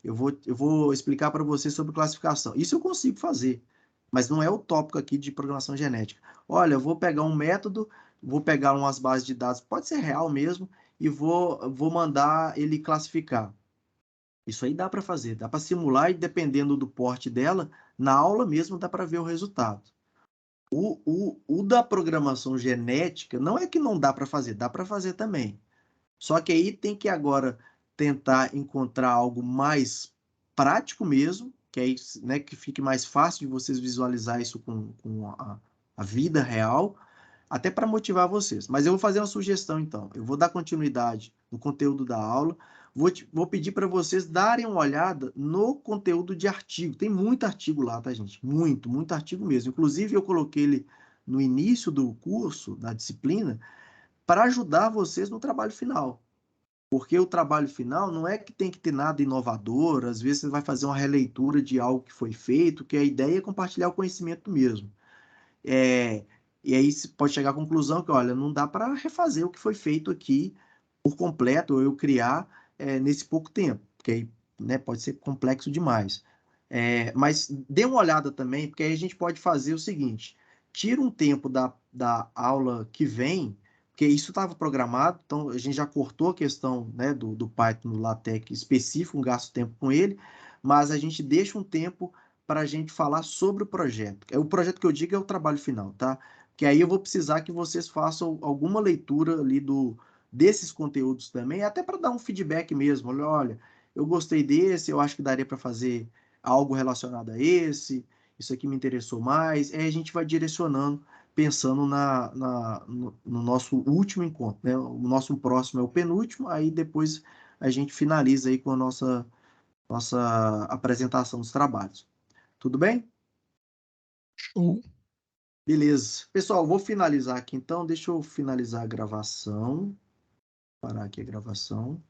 Eu vou explicar para você sobre classificação. Isso eu consigo fazer, mas não é o tópico aqui de programação genética. Olha, eu vou pegar um método, vou pegar umas bases de dados, pode ser real mesmo, e vou mandar ele classificar. Isso aí dá para fazer, dá para simular e dependendo do porte dela, na aula mesmo dá para ver o resultado. O da programação genética não é que não dá para fazer também. Só que aí tem que agora tentar encontrar algo mais prático mesmo, que aí, né, que fique mais fácil de vocês visualizar isso com a vida real, até para motivar vocês. Mas eu vou fazer uma sugestão então. Eu vou dar continuidade no conteúdo da aula. Vou pedir para vocês darem uma olhada no conteúdo de artigo. Tem muito artigo lá, tá, gente? Muito, muito artigo mesmo. Inclusive, eu coloquei ele no início do curso, da disciplina, para ajudar vocês no trabalho final. Porque o trabalho final não é que tem que ter nada inovador, às vezes você vai fazer uma releitura de algo que foi feito, que a ideia é compartilhar o conhecimento mesmo. É, e aí você pode chegar à conclusão que, olha, não dá para refazer o que foi feito aqui por completo, ou eu criar nesse pouco tempo, porque aí, né, pode ser complexo demais. Mas dê uma olhada também, porque aí a gente pode fazer o seguinte: tira um tempo da aula que vem, porque isso estava programado, então a gente já cortou a questão, né, do Python no LaTeX específico, um gasto de tempo com ele, mas a gente deixa um tempo para a gente falar sobre o projeto. O projeto que eu digo é o trabalho final, tá? Que aí eu vou precisar que vocês façam alguma leitura ali desses conteúdos também, até para dar um feedback mesmo. Olha, eu gostei desse, eu acho que daria para fazer algo relacionado a esse, isso aqui me interessou mais. Aí a gente vai direcionando, pensando no nosso último encontro, né? O nosso próximo é o penúltimo, aí depois a gente finaliza aí com a nossa apresentação dos trabalhos. Tudo bem? show. Beleza. Pessoal, vou finalizar aqui então. Deixa eu finalizar a gravação. Parar aqui a gravação.